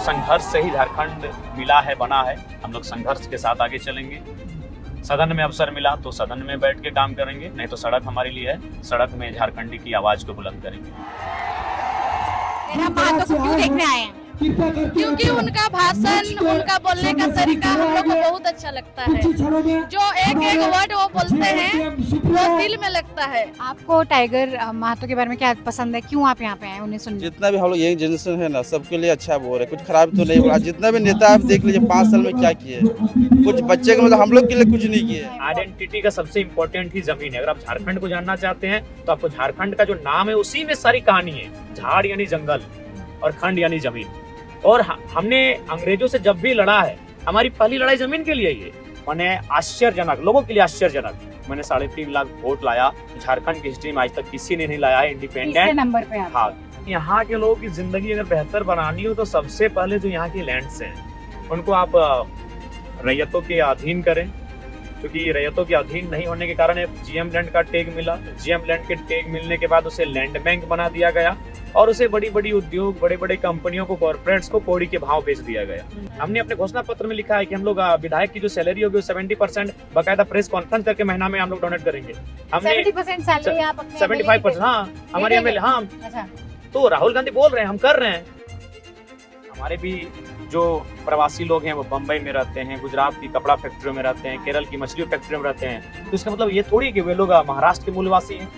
संघर्ष से ही झारखंड मिला है, बना है। हम लोग संघर्ष के साथ आगे चलेंगे। सदन में अवसर मिला तो सदन में बैठ के काम करेंगे, नहीं तो सड़क हमारे लिए है, सड़क में झारखंडी की आवाज को बुलंद करेंगे। जयराम महतो को क्यों देखने आए हैं? क्योंकि उनका भाषण, उनका बोलने का तरीका हम लोग को बहुत अच्छा लगता है। जो एक एक वर्ड वो बोलते हैं वो दिल में लगता है। आपको टाइगर महतो के बारे में क्या पसंद है? क्यों आप यहाँ पे आए उन्हें सुनने? जितना भी हम लोग यंग जनरेशन है ना, सबके लिए अच्छा बोल रहे, कुछ खराब तो नहीं बोला। जितना भी नेता आप देख लीजिए 5 साल में क्या किए, कुछ बच्चे के मतलब हम लोग के लिए कुछ नहीं किए। आइडेंटिटी का सबसे इम्पोर्टेंट ही जमीन है। अगर आप झारखंड को जानना चाहते हैं तो आपको झारखंड का जो नाम है उसी में सारी कहानी है। झाड़ यानी जंगल और खंड यानी जमीन। और हमने अंग्रेजों से जब भी लड़ा है, हमारी पहली लड़ाई जमीन के लिए ही है। मैंने आश्चर्यजनक, लोगों के लिए आश्चर्यजनक, मैंने 3.5 लाख वोट लाया। झारखंड की हिस्ट्री में आज तक किसी ने नहीं लाया है इंडिपेंडेंट नंबर पे हाँ। यहाँ के लोगों की जिंदगी अगर बेहतर बनानी हो तो सबसे पहले जो यहाँ की लैंड्स हैं उनको आप रैयतों के अधीन करें, क्योंकि रैयतों के अधीन नहीं होने के कारण जीएम लैंड का टैग मिला। जीएम लैंड के टैग मिलने के बाद उसे लैंड बैंक बना दिया गया और उसे बड़ी बड़ी उद्योग, बड़े बड़े कंपनियों को, कॉर्पोरेट्स को कौड़ी के भाव बेच दिया गया। हमने अपने घोषणा पत्र में लिखा है कि हम लोग विधायक की जो सैलरी होगी 70% बकायदा प्रेस कॉन्फ्रेंस करके महीना में हम लोग डोनेट करेंगे। हमने 70% सैलरी आप अपने 75%, हाँ हमारे एमएलए, हाँ अच्छा। तो राहुल गांधी बोल रहे हैं, हम कर रहे हैं। हमारे भी जो प्रवासी लोग हैं वो बम्बई में रहते हैं, गुजरात की कपड़ा फैक्ट्रियों में रहते हैं, केरल की मछली फैक्ट्रियों में रहते हैं, तो इसका मतलब ये थोड़ी कि वे लोग महाराष्ट्र के मूलवासी हैं।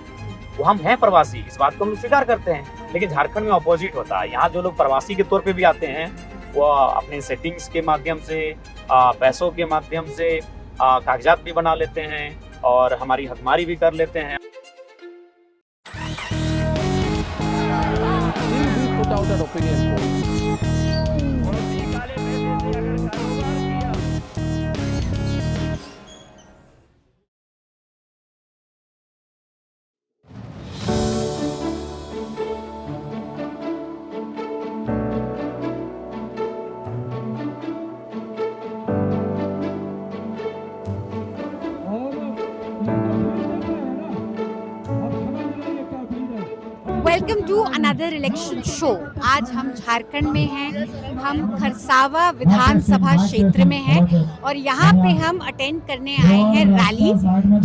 वो हम हैं प्रवासी, इस बात को हम लोग स्वीकार करते हैं। लेकिन झारखंड में अपोजिट होता है। यहाँ जो लोग प्रवासी के तौर पे भी आते हैं वो अपने सेटिंग्स के माध्यम से, पैसों के माध्यम से कागजात भी बना लेते हैं और हमारी हकमारी भी कर लेते हैं। Welcome to another election show. आज हम झारखंड में हैं, हम खरसावा विधानसभा क्षेत्र में हैं और यहाँ पे हम अटेंड करने आए हैं रैली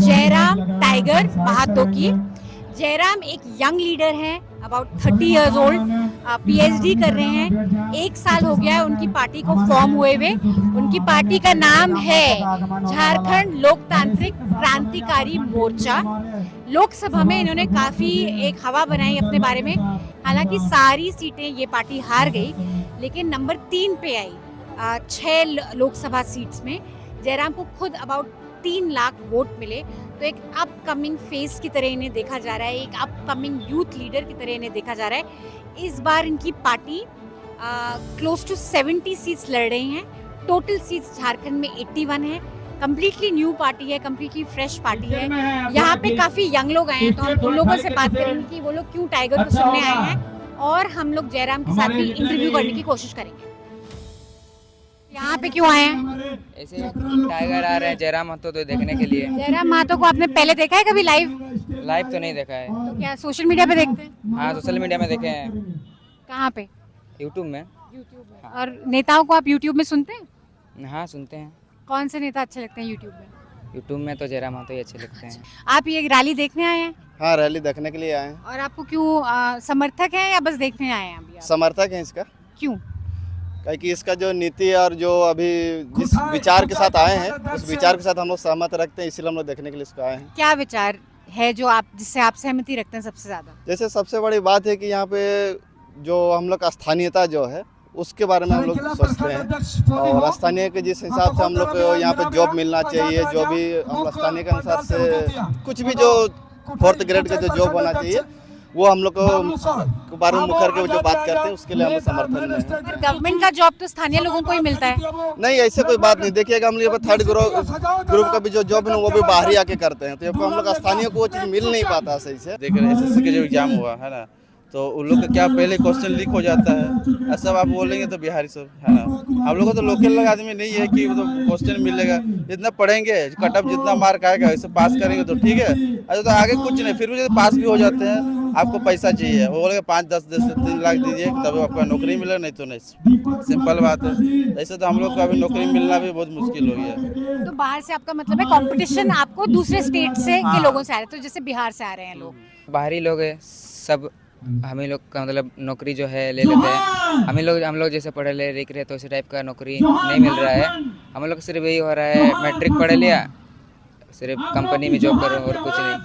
जयराम टाइगर महतो की। जयराम एक यंग लीडर हैं, अबाउट 30 इयर्स ओल्ड, पीएचडी कर रहे हैं। 1 साल हो गया है उनकी पार्टी को फॉर्म हुए हुए। उनकी पार्टी का नाम है झारखंड लोकतांत्रिक क्रांतिकारी मोर्चा। लोकसभा में इन्होंने काफी एक हवा बनाई अपने बारे में। हालांकि सारी सीटें ये पार्टी हार गई, लेकिन नंबर 3 पे आई 6 लोकसभा सीट्स में। जयराम को खुद अबाउट 3 लाख वोट मिले, तो एक अपकमिंग फेस की तरह इन्हें देखा जा रहा है, एक अपकमिंग यूथ लीडर की तरह इन्हें देखा जा रहा है। इस बार इनकी पार्टी क्लोज टू 70 सीट्स लड़ रही हैं। टोटल सीट्स झारखंड में 81 है। कम्प्लीटली न्यू पार्टी है, कम्प्लीटली फ्रेश पार्टी है। यहाँ पे काफी यंग लोग आए हैं, तो हम उन लोगों से बात करेंगे कि वो लोग क्यों टाइगर को सुनने आए हैं, और हम लोग जयराम के साथ भी इंटरव्यू करने की कोशिश करेंगे। यहाँ पे क्यों आए हैं? ऐसे टाइगर आ रहे हैं जयराम महतो तो देखने के लिए। जयराम महतो को आपने पहले देखा है कभी लाइव? लाइव तो नहीं देखा है। तो क्या सोशल मीडिया पे देखते हैं? हाँ, सोशल मीडिया में देखे हैं। कहाँ पे? यूट्यूब में। यूट्यूब में। और नेताओं को आप यूट्यूब में सुनते हैं? हाँ, सुनते हैं। कौन से नेता अच्छे लगते हैं यूट्यूब में? यूट्यूब में तो जयराम महतो ही अच्छे लगते हैं। आप ये रैली देखने आए हैं? हाँ, रैली देखने के लिए आए हैं। और आपको क्यों समर्थक हैं या बस देखने आए हैं अभी आप? समर्थक हैं इसका, क्यों? क्योंकि इसका जो नीति है और जो अभी जिस विचार के साथ आए हैं उस विचार के साथ हम लोग सहमत रखते हैं, इसलिए हम लोग देखने के लिए इसको आए हैं। क्या विचार है जो आप जिससे आप सहमति रखते हैं सबसे ज्यादा? जैसे सबसे बड़ी बात है कि यहाँ पे जो हम लोग का स्थानीयता जो है उसके बारे में हम लोग सोचते हैं, और स्थानीय के जिस हिसाब से हम लोग को यहाँ पे जॉब मिलना चाहिए, जो भी हम स्थानीय के अनुसार से कुछ भी जो 4th ग्रेड का जो जॉब होना चाहिए वो हम लोग को बारे में मुखर के जो बात करते हैं उसके लिए हम लोग समर्थन में हैं। गवर्नमेंट का जॉब तो स्थानीय लोगों को ही मिलता है। नहीं, ऐसे कोई बात नहीं। देखिएगा हम लोग 3rd ग्रुप का भी जो जॉब है ना वो भी बाहर ही आके करते हैं, तो हम लोग स्थानीय को वो चीज़ मिल नहीं पाता सही से। देख रहे हैं SSC का जो एग्जाम हुआ है ना, तो उन लोग का क्या पहले क्वेश्चन लीक हो जाता है, ऐसा आप बोलेंगे तो बिहारी सब है ना। हम लोग को तो लोकल लोग आदमी नहीं है कि तो क्वेश्चन मिलेगा, जितना पढ़ेंगे कट ऑफ जितना मार्क आएगा वैसे पास करेंगे तो ठीक है। अच्छा, तो आगे कुछ नहीं, फिर भी पास भी हो जाते हैं आपको पैसा चाहिए, वो बोलेगा 5-10 3 लाख दीजिए तब आपका नौकरी मिले, नहीं तो नहीं। सिंपल बात है। ऐसे तो हम लोग को अभी नौकरी मिलना भी बहुत मुश्किल हो गया। तो बाहर से आपका मतलब है कंपटीशन आपको दूसरे स्टेट से के लोगों से आ रहे हैं, तो जैसे बिहार से आ रहे हैं लोग। बाहरी लोग है सब, हम ही लोग का मतलब नौकरी जो है ले लेते हैं। हम लोग जैसे पढ़े ले लिख रहे तो उसी टाइप का नौकरी नहीं मिल रहा है। हम लोग सिर्फ यही हो रहा है, मैट्रिक पढ़ लिया, सिर्फ कंपनी में जॉब करो और कुछ नहीं।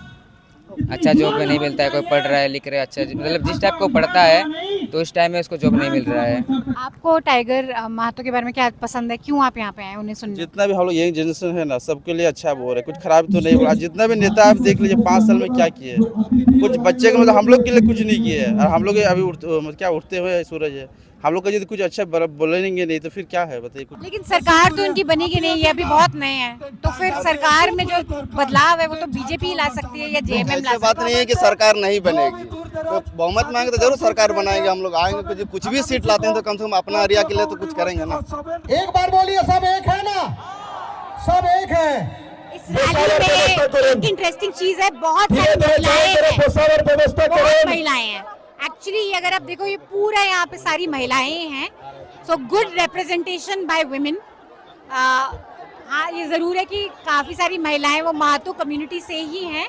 अच्छा जॉब में नहीं मिलता है, कोई पढ़ रहा है लिख रहा है अच्छा, मतलब जिस टाइप को पढ़ता है तो उस टाइम में उसको जॉब नहीं मिल रहा है। आपको टाइगर महतो के बारे में क्या पसंद है, क्यों आप यहाँ पे आए उन्हें सुनने? जितना भी हम लोग यंग जनरेशन है ना, सबके लिए अच्छा बोल रहे, कुछ खराब तो नहीं बोला। जितना भी नेता आप देख लीजिए 5 साल में क्या किए, कुछ बच्चे के मतलब हम लोग के लिए कुछ नहीं किए। और हम लोग अभी उठते हुए सूरज है, हम लोग का यदि कुछ अच्छा बोलेंगे नहीं तो फिर क्या है बताइए कुछ। लेकिन सरकार तो इनकी बनेगी नहीं, ये अभी बहुत नए हैं, तो फिर सरकार में जो बदलाव है वो तो बीजेपी ला सकती है या जेएमएम ला ऐसी बात नहीं है कि सरकार नहीं बनेगी, तो बहुमत मांगे तो जरूर सरकार बनाएंगे। हम लोग आएंगे, कुछ भी सीट लाते हैं तो कम से कम अपना एरिया के लिए तो कुछ करेंगे ना। एक बार बोलिए, सब एक है ना, सब एक है। इस रैली में एक इंटरेस्टिंग चीज है, बहुत सारी महिलाएं हैं, बहुत महिलाएं हैं। एक्चुअली अगर आप देखो ये पूरा यहाँ पे सारी महिलाएं हैं, so good representation by women. हाँ ये जरूर है कि काफी सारी महिलाएं वो महतो कम्युनिटी से ही हैं,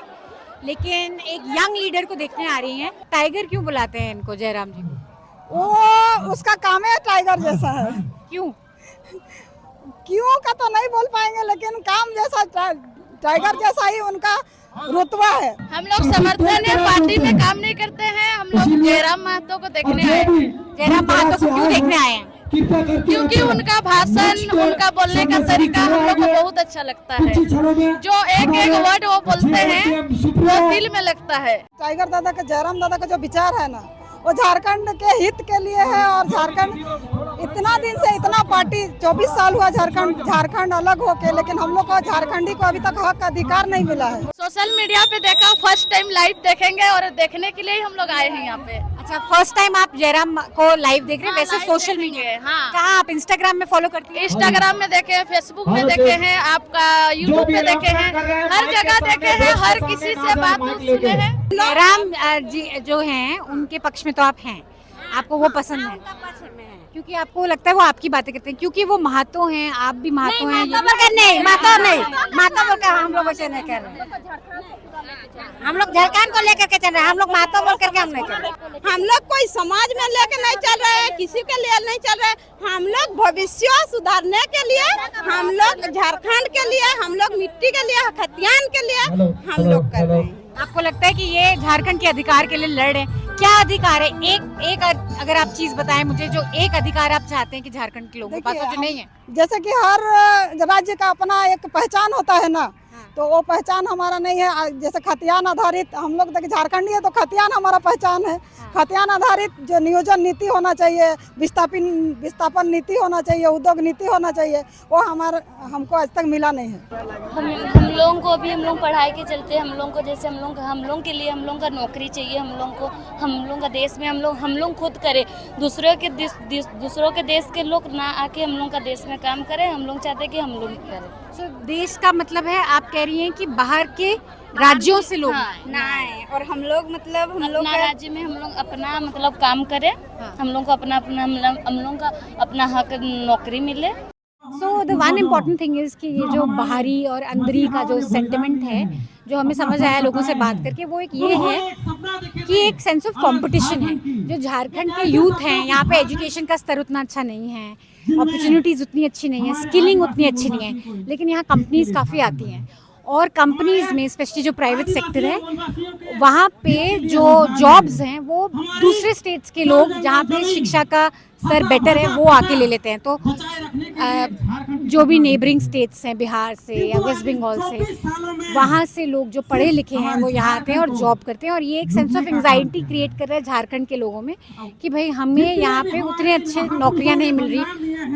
लेकिन एक यंग लीडर को देखने आ रही हैं। टाइगर क्यों बुलाते हैं इनको जयराम जी? वो उसका काम है टाइगर जैसा है। क्यों? क्यों का तो नहीं बोल पाएंगे, लेकिन काम जैसा टाइगर जैसा ही उनका रुतबा है। हम लोग समर्थन है, पार्टी में काम नहीं करते हैं। हम लोग जयराम महतो को देखने आए हैं। जयराम महतो को क्यों देखने आए हैं? क्योंकि उनका भाषण, उनका बोलने का तरीका हम लोग को बहुत अच्छा लगता है। जो एक एक वर्ड वो बोलते हैं वो दिल में लगता है। टाइगर दादा का, जयराम दादा का जो विचार है ना, वो झारखंड के हित के लिए है। और झारखंड इतना दिन से इतना पार्टी 24 साल हुआ झारखंड अलग होके, लेकिन हम लोग को झारखंडी को अभी तक हक अधिकार नहीं मिला है। सोशल मीडिया पे देखा, फर्स्ट टाइम लाइव देखेंगे और देखने के लिए ही हम लोग आए हैं यहाँ पे। अच्छा, फर्स्ट टाइम आप जयराम को लाइव देख रहे हैं? वैसे सोशल मीडिया, हाँ, कहाँ आप इंस्टाग्राम में फॉलो करती हैं? इंस्टाग्राम में देखे हैं, फेसबुक में देखे हैं, आपका यूट्यूब पे देखे हैं, हर जगह देखे हैं, हर किसी से बात सुने हैं। जयराम जी जो हैं उनके पक्ष में तो आप हैं, आपको वो पसंद है क्योंकि आपको लगता है वो आपकी बातें करते हैं, क्योंकि वो महतो हैं, आप भी महतो हैं। नहीं, महतो बोलकर हम लोग वैसे नहीं कर रहे। हम लोग झारखंड को लेकर के चल रहे हैं, हम लोग महतो बोल करके हम नहीं चल रहे। हम लोग कोई समाज में लेकर नहीं चल रहे हैं, किसी के लिए नहीं चल रहे हैं। हम लोग भविष्य सुधारने के लिए, हम लोग झारखंड के लिए, हम लोग मिट्टी के लिए, खतियान के लिए हम लोग कर रहे हैं। आपको लगता है कि ये झारखंड के अधिकार के लिए लड़ रहे हैं? क्या अधिकार है? एक अगर आप चीज बताएं मुझे, जो एक अधिकार आप चाहते हैं कि झारखंड के लोगों के पास हो, जो नहीं है। जैसे कि हर राज्य का अपना एक पहचान होता है ना, तो वो पहचान हमारा नहीं है। जैसे खतियान आधारित, हम लोग देखिए झारखंडी है तो खतियान हमारा पहचान है। खतियान आधारित जो नियोजन नीति होना चाहिए, विस्थापन नीति होना चाहिए, उद्योग नीति होना चाहिए, वो हमको आज तक मिला नहीं है। हम लोगों को अभी, हम लोग पढ़ाई के चलते हम लोग को, जैसे हम लोग के लिए हम लोग का नौकरी चाहिए, हम लोग का देश में हम लोग खुद करें, दूसरों के देश के लोग ना आके हम लोग का देश में काम करें। हम लोग चाहते हैं कि हम लोग करें। देश का मतलब है, आप कह रही हैं कि बाहर के राज्यों से लोग नहीं, और हम लोग मतलब हम लोग राज्य में हम लोग अपना मतलब काम करें। हम लोग को अपना हक नौकरी मिले। So the one important thing is कि ये जो बाहरी और अंदरी का जो सेंटिमेंट है, जो हमें समझ आया लोगों से बात करके, वो एक ये है कि एक सेंस ऑफ कंपटीशन है। जो झारखंड के यूथ हैं, यहाँ पे एजुकेशन का स्तर उतना अच्छा नहीं है, अपॉर्चुनिटीज़ उतनी अच्छी नहीं है, स्किलिंग उतनी अच्छी नहीं है, लेकिन यहाँ कंपनीज काफ़ी आती हैं। और कंपनीज में स्पेशली जो प्राइवेट सेक्टर है, वहाँ पे जो जॉब्स हैं वो दूसरे स्टेट्स के लोग, जहाँ पे शिक्षा का स्तर बेटर है, वो आके ले लेते हैं। तो जो भी नेबरिंग स्टेट्स हैं, बिहार से या वेस्ट बंगाल से, वहाँ से लोग जो पढ़े लिखे हैं वो यहाँ आते हैं और जॉब करते हैं। और ये एक सेंस ऑफ एंग्जाइटी क्रिएट कर रहा है झारखंड के लोगों में कि भाई हमें यहाँ पे उतने अच्छे नौकरियाँ नहीं मिल रही,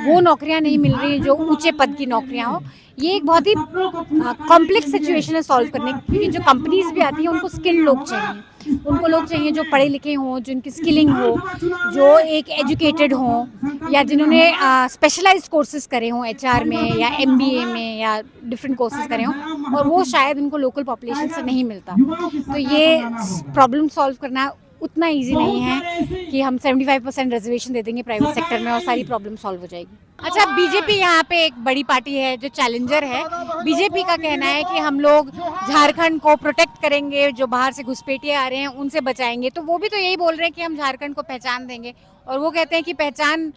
वो नौकरियाँ नहीं मिल रही जो ऊंचे पद की नौकरियाँ हो। ये एक बहुत ही कॉम्प्लेक्स सिचुएशन है सॉल्व करने की, क्योंकि जो कंपनीज भी आती हैं उनको स्किल्ड लोग चाहिए। उनको लोग चाहिए जो पढ़े लिखे हों, जिनकी स्किलिंग हो, जो एक एजुकेटेड हों या जिन्होंने स्पेशलाइज्ड कोर्सेज करे हों HR में या MBA में या डिफरेंट कोर्सेज करे हों, और वो शायद उनको लोकल पॉपुलेशन से नहीं मिलता। तो ये प्रॉब्लम सॉल्व करना उतना इजी नहीं है कि हम 75% रिजर्वेशन दे देंगे प्राइवेट सेक्टर में और सारी प्रॉब्लम सॉल्व हो जाएगी। अच्छा, बीजेपी यहाँ पे एक बड़ी पार्टी है जो चैलेंजर है। बीजेपी का कहना है कि हम लोग झारखंड को प्रोटेक्ट करेंगे, जो बाहर से घुसपैठिए आ रहे हैं उनसे बचाएंगे। तो वो भी तो यही बोल रहे हैं कि हम झारखंड को पहचान देंगे, और वो कहते हैं कि पहचान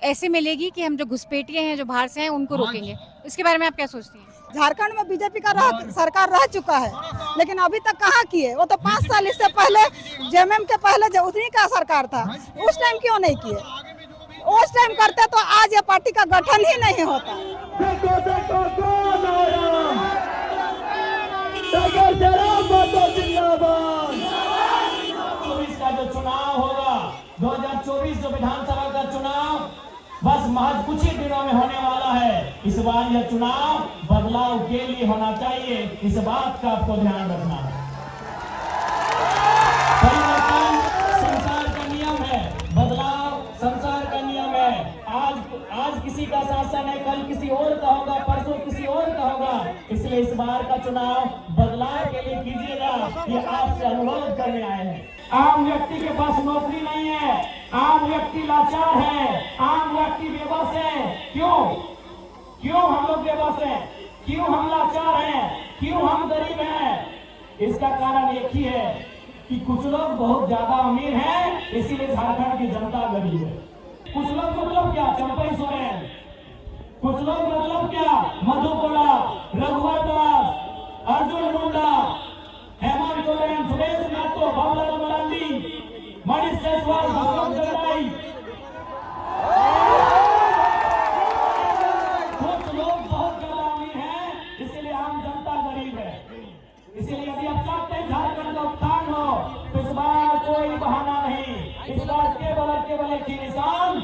ऐसे मिलेगी कि हम जो घुसपैठिए हैं, जो बाहर से हैं, उनको रोकेंगे। इसके बारे में आप क्या सोचती हैं? झारखंड में बीजेपी का सरकार रह चुका है, लेकिन अभी तक कहाँ किए? वो तो 5 साल इससे पहले जेएमएम के पहले जो उतनी का सरकार था, उस टाइम क्यों नहीं किए? उस टाइम करते तो आज ये पार्टी का गठन ही नहीं होता। का जो चुनाव होगा, 2024 जो विधानसभा का चुनाव बस महज कुछ ही दिनों में होने वाला है। इस बार यह चुनाव बदलाव के लिए होना चाहिए, इस बात का आपको ध्यान रखना है। परिवर्तन संसार का नियम है, बदलाव संसार का नियम है। आज किसी का शासन है, कल किसी और का होगा, परसों किसी और का होगा। इसलिए इस बार का चुनाव बदलाव के लिए कीजिएगा, ये आपसे अनुरोध करने आए हैं। आम व्यक्ति के पास नौकरी नहीं है, आम व्यक्ति लाचार है, आम व्यक्ति बेबस है। क्यों हम लोग बेबस हैं? क्यों हम लाचार हैं? क्यों हम गरीब हैं? इसका कारण एक ही है कि कुछ लोग बहुत ज्यादा अमीर हैं, इसीलिए झारखंड की जनता गरीब है। कुछ लोग मतलब क्या? चंपई सोरेन। कुछ लोग मतलब क्या? मधु कोड़ा, रघुवर दास, अर्जुन मुंडा, हेमंत सोरेन, सुरेश महतो, बाबूलाल मरांडी, मनीष जायसवाल, भगवंत जगदाई। कुछ लोग बहुत ज्यादा अमीर हैं, इसीलिए आम जनता गरीब है। इसलिए यदि आप चाहते हैं झारखंड का उत्थान हो, तो इस बार कोई बहाना नहीं, इस बार केवल एक ही निशान,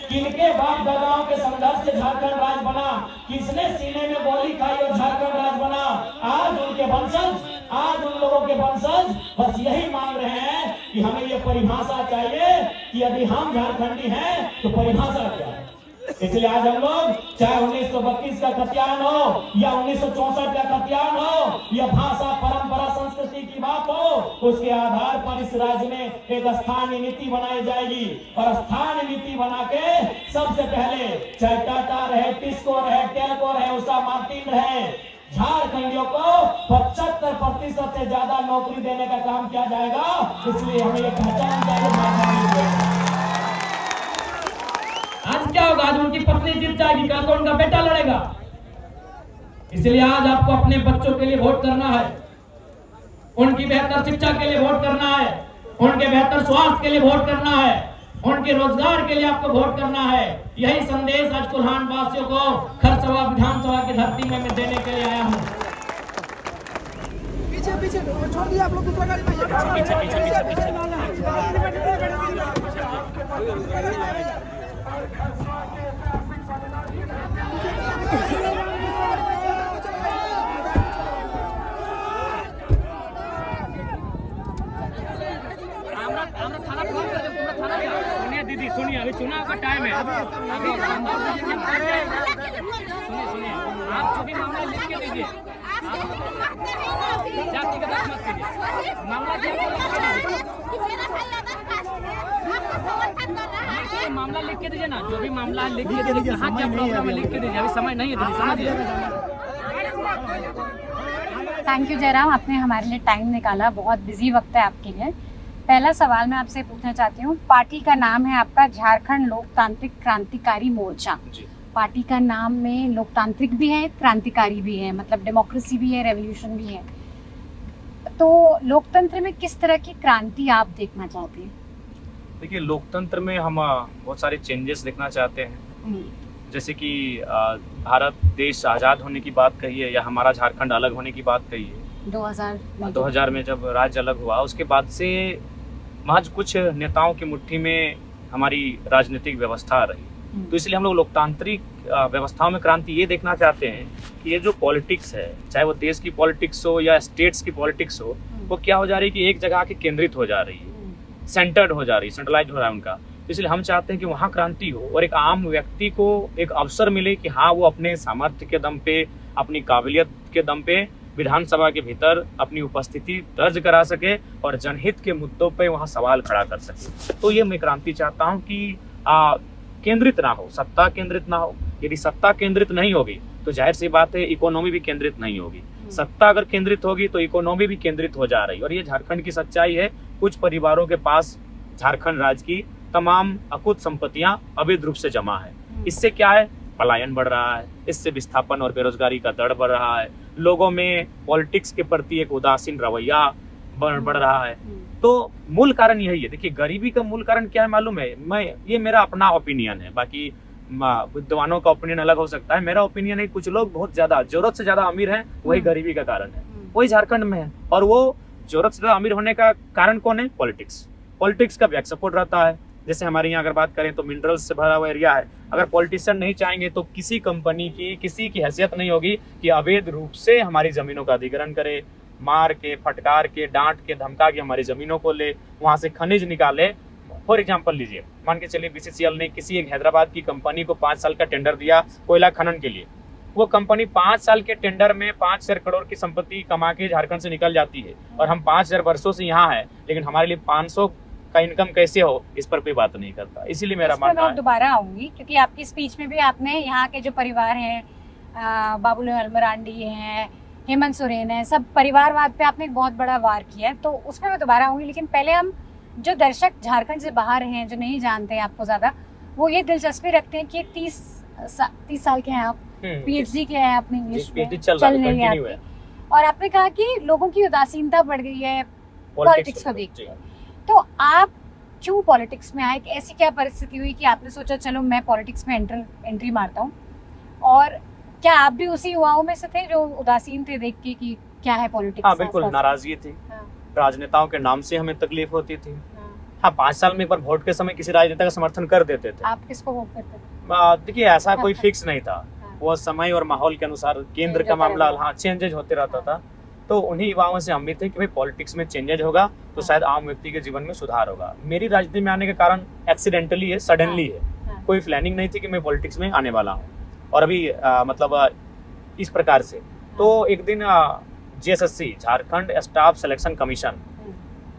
किनके बाप दादाओं के संघर्ष से झारखंड राज्य बना, किसने सीने में गोली खाई और झारखंड राज्य बना? आज उनके वंशज, आज उन लोगों के वंशज बस यही मांग रहे हैं कि हमें ये परिभाषा चाहिए कि यदि हम झारखंडी हैं तो परिभाषा क्या है। इसलिए आज हम लोग चाहे 1932 का खतियान हो या 1964 का खतियान हो या भाषा, परंपरा, संस्कृति की बात हो, उसके आधार पर इस राज्य में एक स्थानीय नीति बनाई जाएगी। और स्थानीय नीति बना के सबसे पहले चाहे टाटा रहे, टिस्को रहे, टेल्को रहे, उषा मार्टिन रहे, झारखंडियों को 75% से ज्यादा नौकरी देने का काम किया जाएगा। इसलिए हमें ये पहचान चाहिए। आज क्या होगा? आज उनकी पत्नी जीत जाएगी, कल तो उनका बेटा लड़ेगा। इसलिए आज आपको अपने बच्चों के लिए वोट करना है, उनकी बेहतर शिक्षा के लिए वोट करना है, उनके बेहतर स्वास्थ्य के लिए वोट करना है, उनके रोजगार के लिए आपको वोट करना है। यही संदेश आज कोल्हान वासियों को खरसवा विधानसभा की धरती में मैं देने के लिए आया हूँ। पीछे छोड़ दिया आप लोग, दूसरा गाड़ी में सुनिए दीदी, सुनिए, अभी चुनाव का टाइम है। अभी सुनिए, आप जो भी मामला लिख के दीजिए, जाति का बात मत कीजिए। मामला मामला लिख के दीजिए ना, जो भी मामला लिख के दीजिए, कहाँ क्या प्रॉब्लम है लिख के दीजिए। अभी समय नहीं है दीदी, समझिए। थैंक यू जयराम, आपने हमारे लिए टाइम निकाला, बहुत बिजी वक्त है आपके लिए। पहला सवाल मैं आपसे पूछना चाहती हूँ, पार्टी का नाम है आपका झारखंड लोकतांत्रिक क्रांतिकारी मोर्चा। पार्टी का नाम में लोकतांत्रिक भी है, क्रांतिकारी भी है, मतलब डेमोक्रेसी भी है, रेवोल्यूशन भी है। तो लोकतंत्र में किस तरह की क्रांति आप देखना चाहते हैं? देखिए, लोकतंत्र में हम बहुत सारे चेंजेस देखना चाहते हैं। जैसे कि भारत देश आज़ाद होने की बात कही है, या हमारा झारखंड अलग होने की बात कही है। 2000 में जब राज्य अलग हुआ, उसके बाद से महज कुछ नेताओं की मुट्ठी में हमारी राजनीतिक व्यवस्था रही। तो इसलिए हम लोग लोकतांत्रिक व्यवस्थाओं में क्रांति ये देखना चाहते हैं कि ये जो पॉलिटिक्स है, चाहे वो देश की पॉलिटिक्स हो या स्टेट्स की पॉलिटिक्स हो, वो क्या हो जा रही है कि एक जगह आके केंद्रित हो जा रही है, सेंटर्ड हो जा रही है, सेंट्रलाइज हो रहा है उनका। तो इसलिए हम चाहते हैं कि वहाँ क्रांति हो और एक आम व्यक्ति को एक अवसर मिले कि हाँ, वो अपने सामर्थ्य के दम पे, अपनी काबिलियत के दम पे विधानसभा के भीतर अपनी उपस्थिति दर्ज करा सके और जनहित के मुद्दों पे वहाँ सवाल खड़ा कर सके। तो ये मैं क्रांति चाहता हूँ कि केंद्रित ना हो, सत्ता केंद्रित ना हो। यदि सत्ता केंद्रित नहीं होगी तो जाहिर सी बात है इकोनॉमी भी केंद्रित नहीं होगी। सत्ता अगर केंद्रित होगी तो इकोनॉमी भी केंद्रित हो जा रही है और ये झारखंड की सच्चाई है। कुछ परिवारों के पास झारखंड राज्य की तमाम अकुत संपत्तियां अवैध रूप से जमा है। इससे क्या है, पलायन बढ़ रहा है, इससे विस्थापन और बेरोजगारी का दर बढ़ रहा है, लोगों में पॉलिटिक्स के प्रति एक उदासीन रवैया बढ़ रहा है। तो मूल कारण यही है। देखिए, गरीबी का मूल कारण क्या है मालूम है? ये मेरा अपना ओपिनियन है, बाकी विद्वानों का ओपिनियन अलग हो सकता है। मेरा ओपिनियन है कुछ लोग बहुत ज्यादा जरूरत से ज्यादा अमीर हैं, वही गरीबी का कारण है, वही झारखंड में है। और वो जरूरत से ज्यादा अमीर होने का कारण कौन है? पॉलिटिक्स। पॉलिटिक्स का बैक सपोर्ट रहता है। जैसे हमारे यहाँ अगर बात करें तो मिनरल्स से भरा हुआ एरिया है। अगर पॉलिटिशियन नहीं चाहेंगे तो किसी कंपनी की, किसी की हैसियत नहीं होगी कि अवैध रूप से हमारी जमीनों का अधिग्रहण करे, मार के, फटकार के, डांट के, धमका के हमारी जमीनों को ले, वहां से खनिज निकाले। फॉर एग्जाम्पल लीजिए, मान के चलिए BCCL ने किसी एक हैदराबाद की कंपनी को 5 साल का टेंडर दिया कोयला खनन के लिए। वो कंपनी 5 साल के टेंडर में 5,000 करोड़ की संपत्ति कमा के झारखंड से निकल जाती है और हम 5,000 वर्षों से यहाँ है, लेकिन हमारे लिए 500 का इनकम कैसे हो, इस पर कोई बात नहीं करता। इसीलिए मेरा मानना है। दोबारा आऊंगी क्योंकि आपकी स्पीच में भी आपने यहाँ के जो परिवार हैं, बाबूलाल मरांडी हैं, हेमंत सोरेन है, सब परिवारवाद पे आपने एक बहुत बड़ा वार किया है, तो उसमें मैं दोबारा आऊंगी। लेकिन पहले हम जो दर्शक झारखंड से बाहर हैं, जो नहीं जानते हैं आपको ज्यादा, वो ये दिलचस्पी रखते हैं कि 30 साल के हैं आप, PhD के हैं अपने इंग्लिश में, चल रही है, और आपने कहा कि लोगों की उदासीनता बढ़ गई है पॉलिटिक्स को देख के। तो आप क्यों पॉलिटिक्स में आए? ऐसी क्या परिस्थिति हुई कि आपने सोचा चलो मैं पॉलिटिक्स में एंट्री मारता हूँ? और क्या आप भी उसी युवाओं में से थे जो उदासीन थे देख के कि क्या है पॉलिटिक्स? हाँ, बिल्कुल नाराजगी थी। राजनेताओं के नाम से हमें तकलीफ होती थी। हाँ, 5 साल में एक बार वोट के समय किसी राजनेता का समर्थन कर देते थे। आप किसको वोट करते थे? देखिए, ऐसा कोई फिक्स नहीं था। वो समय और माहौल के अनुसार केंद्र का मामला, हाँ, चेंजेज होते रहता था। तो उन्हीं युवाओं से हम भी थे कि भाई पॉलिटिक्स में चेंजेज होगा तो शायद आम व्यक्ति के जीवन में सुधार होगा। मेरी राजनीति में आने का कारण एक्सीडेंटली है, सडनली है। कोई प्लानिंग नहीं थी कि मैं पॉलिटिक्स में आने वाला हूँ। और अभी मतलब इस प्रकार से तो एक दिन GSSC, Jharkhand staff selection commission,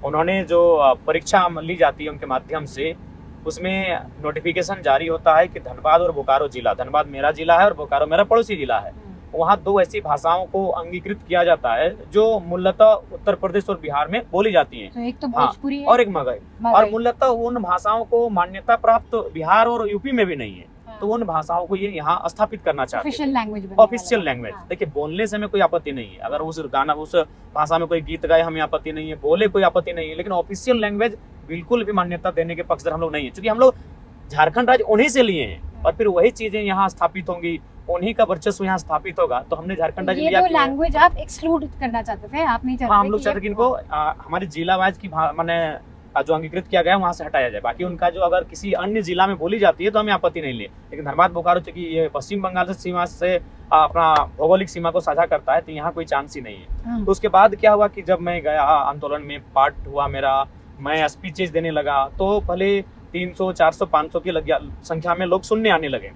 उन्होंने जो परीक्षा ली जाती है उनके माध्यम से, उसमें नोटिफिकेशन जारी होता है कि धनबाद और बोकारो जिला, धनबाद मेरा जिला है और बोकारो मेरा पड़ोसी जिला है, वहाँ 2 ऐसी भाषाओं को अंगीकृत किया जाता है जो मूलतः उत्तर प्रदेश और बिहार में बोली जाती हैं। तो एक तो भोजपुरी है और एक मगही। और मूलतः उन भाषाओं को मान्यता प्राप्त बिहार और यूपी में भी नहीं है। तो उन भाषाओं को ये यहाँ स्थापित करना चाहते हैं, ऑफिशियल लैंग्वेज। देखिए, बोलने से हमें कोई आपत्ति नहीं है, अगर उस गाना, उस भाषा में कोई गीत गाए हमें आपत्ति नहीं है, बोले कोई आपत्ति नहीं है, लेकिन ऑफिशियल लैंग्वेज बिल्कुल भी मान्यता देने के पक्षधर हम लोग नहीं है। क्योंकि हम लोग झारखंड राज्य उन्हीं से लिए हैं और फिर वही चीजें यहाँ स्थापित होंगी, उन्हीं का वर्चस्व यहाँ स्थापित होगा। तो हमने झारखंड राज्य लिया। ये तो लैंग्वेज आप एक्सक्लूड करना चाहते थे, आप नहीं चाहते? हम लोग चाहते कि इनको हमारे जिला वाइज की माने जो अंगीकृत किया गया है वहाँ से हटाया जाए। बाकी उनका जो अगर किसी अन्य जिला में बोली जाती है तो हमें आपत्ति नहीं ले, लेकिन धनबाद बोकारो चूंकि ये पश्चिम बंगाल से सीमा से अपना भौगोलिक सीमा को साझा करता है तो यहाँ कोई चांस ही नहीं है। तो उसके बाद क्या हुआ कि जब मैं गया आंदोलन में, पार्ट हुआ मेरा, मैं स्पीचेज देने लगा, तो पहले 300, 400, 500 की संख्या में लोग सुनने आने लगे।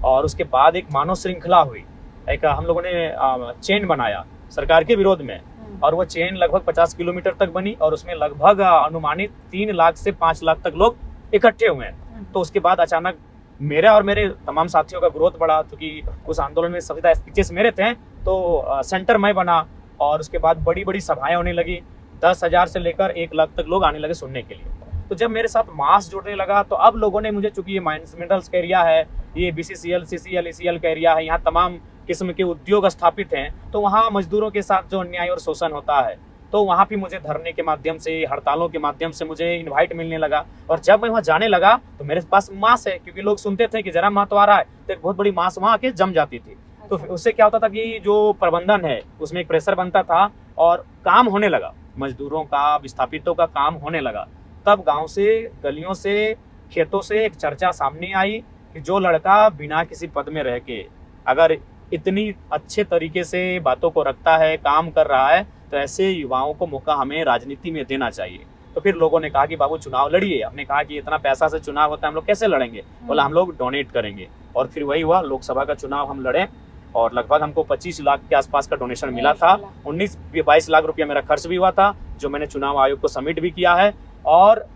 और उसके बाद एक मानव श्रृंखला हुई, एक हम लोगों ने चेन बनाया सरकार के विरोध में, और वो चेन लगभग 50 किलोमीटर तक बनी और उसमें लगभग अनुमानित 3 लाख से 5 लाख तक लोग इकट्ठे हुए। तो उसके बाद अचानक मेरा और मेरे तमाम साथियों का ग्रोथ बढ़ा, क्योंकि उस आंदोलन में सभी स्पीचेस मेरे थे, तो सेंटर मैं बना और उसके बाद बड़ी बड़ी सभाएं होने लगी। 10,000 से लेकर 1 लाख तक लोग आने लगे सुनने के लिए। तो जब मेरे साथ मास जुड़ने लगा तो अब लोगों ने मुझे, चूंकि ये मिनरल्स का एरिया है, ये BCCL, CCL, ECL का एरिया है, यहाँ तमाम किस्म के उद्योग स्थापित हैं, तो वहाँ मजदूरों के साथ जो अन्याय और शोषण होता है, तो वहाँ भी मुझे धरने के माध्यम से, हड़तालों के माध्यम से मुझे इनवाइट मिलने लगा। और जब मैं वहाँ जाने लगा तो मेरे पास मास है, क्योंकि लोग सुनते थे कि जरा महतो आ रहा है तो एक बहुत बड़ी मास वहाँ आके जम जाती थी। तो उससे क्या होता था कि जो प्रबंधन है उसमें एक प्रेशर बनता था और काम होने लगा, मजदूरों का, विस्थापितों का काम होने लगा। तब गाँव से, गलियों से, खेतों से एक चर्चा सामने आई कि जो लड़का बिना किसी पद में रह के अगर इतनी अच्छे तरीके से बातों को रखता है, काम कर रहा है, तो ऐसे युवाओं को मौका हमें राजनीति में देना चाहिए। तो फिर लोगों ने कहा कि बाबू चुनाव लड़िए। हमने कहा कि इतना पैसा से चुनाव होता है, हम लोग कैसे लड़ेंगे? बोला हम लोग डोनेट करेंगे। और फिर वही हुआ, लोकसभा का चुनाव हम लड़े और लगभग हमको 25 लाख के आसपास का डोनेशन मिला था। 19-22 लाख रुपया मेरा खर्च भी हुआ था, जो मैंने चुनाव आयोग को सबमिट भी किया है। और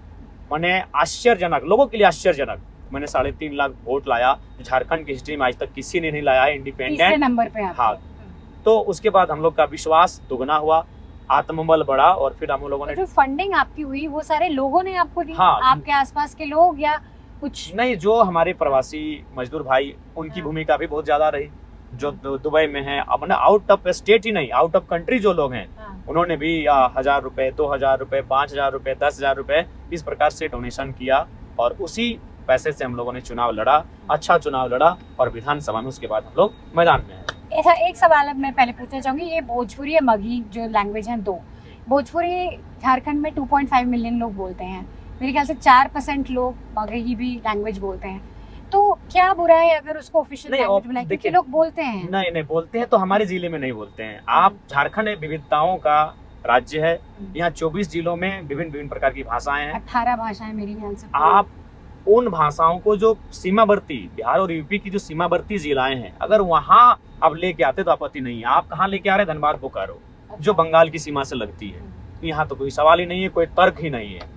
मैंने आश्चर्यजनक, लोगों के लिए आश्चर्यजनक, मैंने 3.5 लाख वोट लाया। झारखंड की हिस्ट्री में आज तक किसी ने नहीं लाया है, इंडिपेंडेंट नंबर पे। हाँ, तो उसके बाद हम लोग का विश्वास दुगना हुआ, आत्मबल बढ़ा। और फिर हम लोगों ने जो फंडिंग आपकी हुई वो सारे लोगों ने आपको दी? हाँ, आपके आसपास के लोग या कुछ? नहीं, जो हमारे प्रवासी मजदूर भाई, उनकी भूमिका भी बहुत ज्यादा रही। जो दुबई में है, अब ना आउट ऑफ स्टेट ही नहीं, आउट ऑफ कंट्री जो लोग हैं, उन्होंने भी 1000 रुपए, 2000 रुपए, 5000 रुपए, 10,000 रुपए इस प्रकार से डोनेशन किया। और उसी पैसे से हम लोगों ने चुनाव लड़ा, अच्छा चुनाव लड़ा और विधानसभा में उसके बाद हम लोग मैदान में हैं। ऐसा एक सवाल अब मैं पहले पूछना चाहूंगी, ये भोजपुरी या मगही जो लैंग्वेज हैं दो, भोजपुरी झारखंड में 2.5 मिलियन लोग बोलते हैं, मेरे ख्याल से 4% लोग मगही भी लैंग्वेज बोलते हैं। तो क्या बुरा है अगर उसको ऑफिशियल लैंग्वेज बनाए? क्योंकि लोग बोलते हैं। नहीं बोलते हैं, तो हमारे जिले में नहीं बोलते हैं। आप, झारखंड विविधताओं का राज्य है, यहाँ 24 जिलों में विभिन्न प्रकार की भाषाएं हैं, 18 भाषाएं मेरे ख्याल से। आप उन भाषाओं को जो सीमावर्ती बिहार और यूपी की जो सीमावर्ती जिलाएं हैं, अगर वहाँ आप लेके आते तो आपत्ति नहीं है। आप कहाँ लेके आ रहे हैं? धनबाद बोकारो, जो बंगाल की सीमा से लगती है। यहाँ तो कोई सवाल ही नहीं है, कोई तर्क ही नहीं है।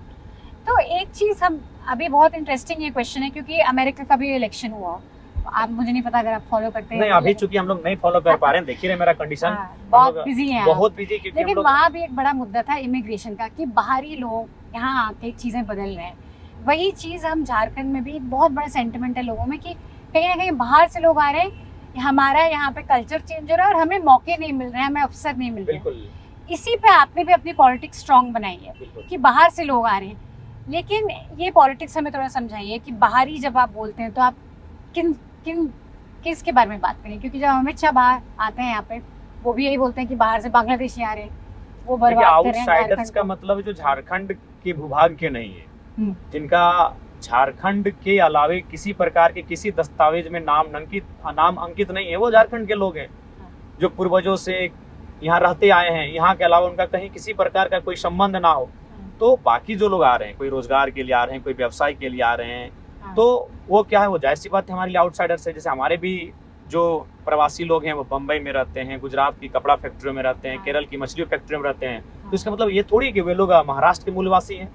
तो एक चीज हम अभी बहुत इंटरेस्टिंग ये क्वेश्चन है, क्योंकि अमेरिका का भी इलेक्शन हुआ, आप, मुझे नहीं पता अगर आप फॉलो करते हैं। नहीं, अभी चूंकि हम लोग नहीं फॉलो कर पा रहे हैं, देखिए मेरा कंडीशन बहुत बिजी है, बहुत बिजी। लेकिन वहाँ भी एक बड़ा मुद्दा था इमिग्रेशन का, कि बाहरी लोग यहाँ आके चीजें बदल रहे हैं। वही चीज हम झारखंड में भी, एक बहुत बड़ा सेंटिमेंट है लोगों में कि कहीं ना कहीं बाहर से लोग आ रहे हैं, हमारा यहाँ पे कल्चर चेंज हो रहा है और हमें मौके नहीं मिल रहे हैं, हमें अवसर नहीं मिल रहे हैं। इसी पे आपने भी अपनी पॉलिटिक्स स्ट्रांग बनाई है कि बाहर से लोग आ रहे हैं। लेकिन ये पॉलिटिक्स हमें थोड़ा समझाइए कि बाहरी जब आप बोलते हैं तो आप किसके बारे में बात करें? क्योंकि जब अमित शाह बाहर आते हैं यहाँ पे, वो भी यही बोलते हैं कि बाहर से बांग्लादेशी आ रहे हैं, वो बर्बाद कर रहे हैं आउटसाइडर्स का मतलब जो झारखंड के भूभाग के नहीं है, जिनका झारखंड के अलावे किसी प्रकार के किसी दस्तावेज में नाम अंकित नहीं है, वो झारखंड के लोग हैं जो पूर्वजों से यहाँ रहते आए हैं। यहाँ के अलावा उनका कहीं किसी प्रकार का कोई संबंध ना हो। तो बाकी जो लोग आ रहे हैं, कोई रोजगार के लिए आ रहे हैं, कोई व्यवसाय के लिए आ रहे हैं, तो वो क्या है, वो जाहिर सी बात है हमारे लिए आउटसाइडर्स है। जैसे हमारे भी जो प्रवासी लोग हैं वो बम्बई में रहते हैं, गुजरात की कपड़ा फैक्ट्रियों में रहते हैं, केरल की मछली फैक्ट्रियों में रहते हैं। तो इसका मतलब ये थोड़ी कि वे लोग महाराष्ट्र के मूलवासी हैं।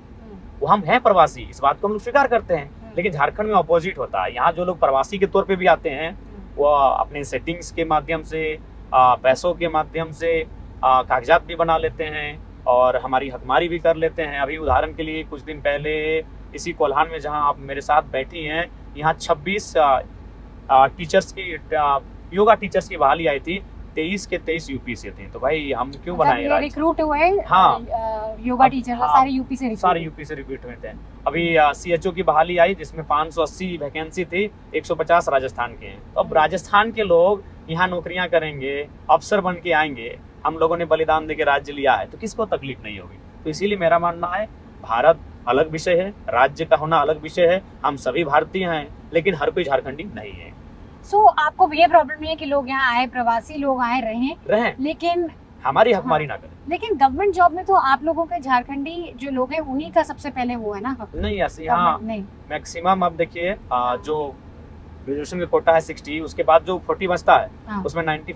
वो हम हैं प्रवासी, इस बात को हम लोग स्वीकार करते हैं। लेकिन झारखंड में अपोजिट होता है। यहाँ जो लोग प्रवासी के तौर पे भी आते हैं, वो अपने सेटिंग्स के माध्यम से, पैसों के माध्यम से कागजात भी बना लेते हैं और हमारी हकमारी भी कर लेते हैं। अभी उदाहरण के लिए कुछ दिन पहले इसी कोल्हान में, जहाँ आप मेरे साथ बैठी हैं, यहाँ 26 टीचर्स की योगा टीचर्स की बहाली आई थी। 23 के 23 यूपी से थे। तो भाई हम क्यों बनाए? रिक्रूट हुए? हाँ, योगा टीचर सारे यूपी से रिक्रूट हुए थे। अभी CHO की बहाली आई जिसमें 580 वैकेंसी थी, 150 राजस्थान के हैं। तो अब राजस्थान के लोग यहाँ नौकरियां करेंगे, अफसर बन के आएंगे। हम लोगों ने बलिदान देके राज्य लिया है, तो किसको तकलीफ नहीं होगी? तो इसीलिए मेरा मानना है, भारत अलग विषय है, राज्य का होना अलग विषय है। हम सभी भारतीय हैं, लेकिन हर कोई झारखंडी नहीं है। आपको ये प्रॉब्लम नहीं है कि लोग यहाँ आए, प्रवासी लोग आए रहें, लेकिन हमारी हकमारी ना करें। लेकिन गवर्नमेंट जॉब में तो आप लोगों के झारखंडी जो लोग हैं उन्हीं का सबसे पहले वो है ना? नहीं, ऐसे यहाँ मैक्सिमम आप देखिए, जो ग्रेजुएशन का कोटा है 60, उसके बाद जो 40 बचता है, उसमें 90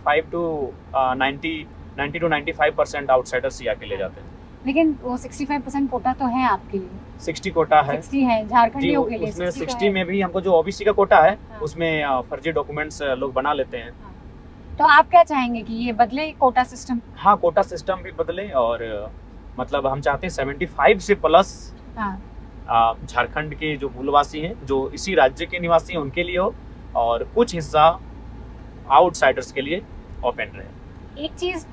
to 95% आउटसाइडर्स आके ले जाते हैं। लेकिन वो 65% कोटा तो है आपके लिए। 60 कोटा है, 60 है झारखंडियों के लिए। उसमें 60 में भी हमको जो OBC का कोटा है, उसमें फर्जी डॉक्यूमेंट्स लोग बना लेते हैं। तो आप क्या चाहेंगे कि ये बदले कोटा सिस्टम? हाँ, कोटा सिस्टम भी बदले, और मतलब हम चाहते हैं 75 से प्लस झारखंड के जो मूलवासी हैं, जो इसी राज्य के निवासी हैं, उनके लिए हो, और कुछ हिस्सा आउटसाइडर्स के लिए ओपन रहे। एक चीज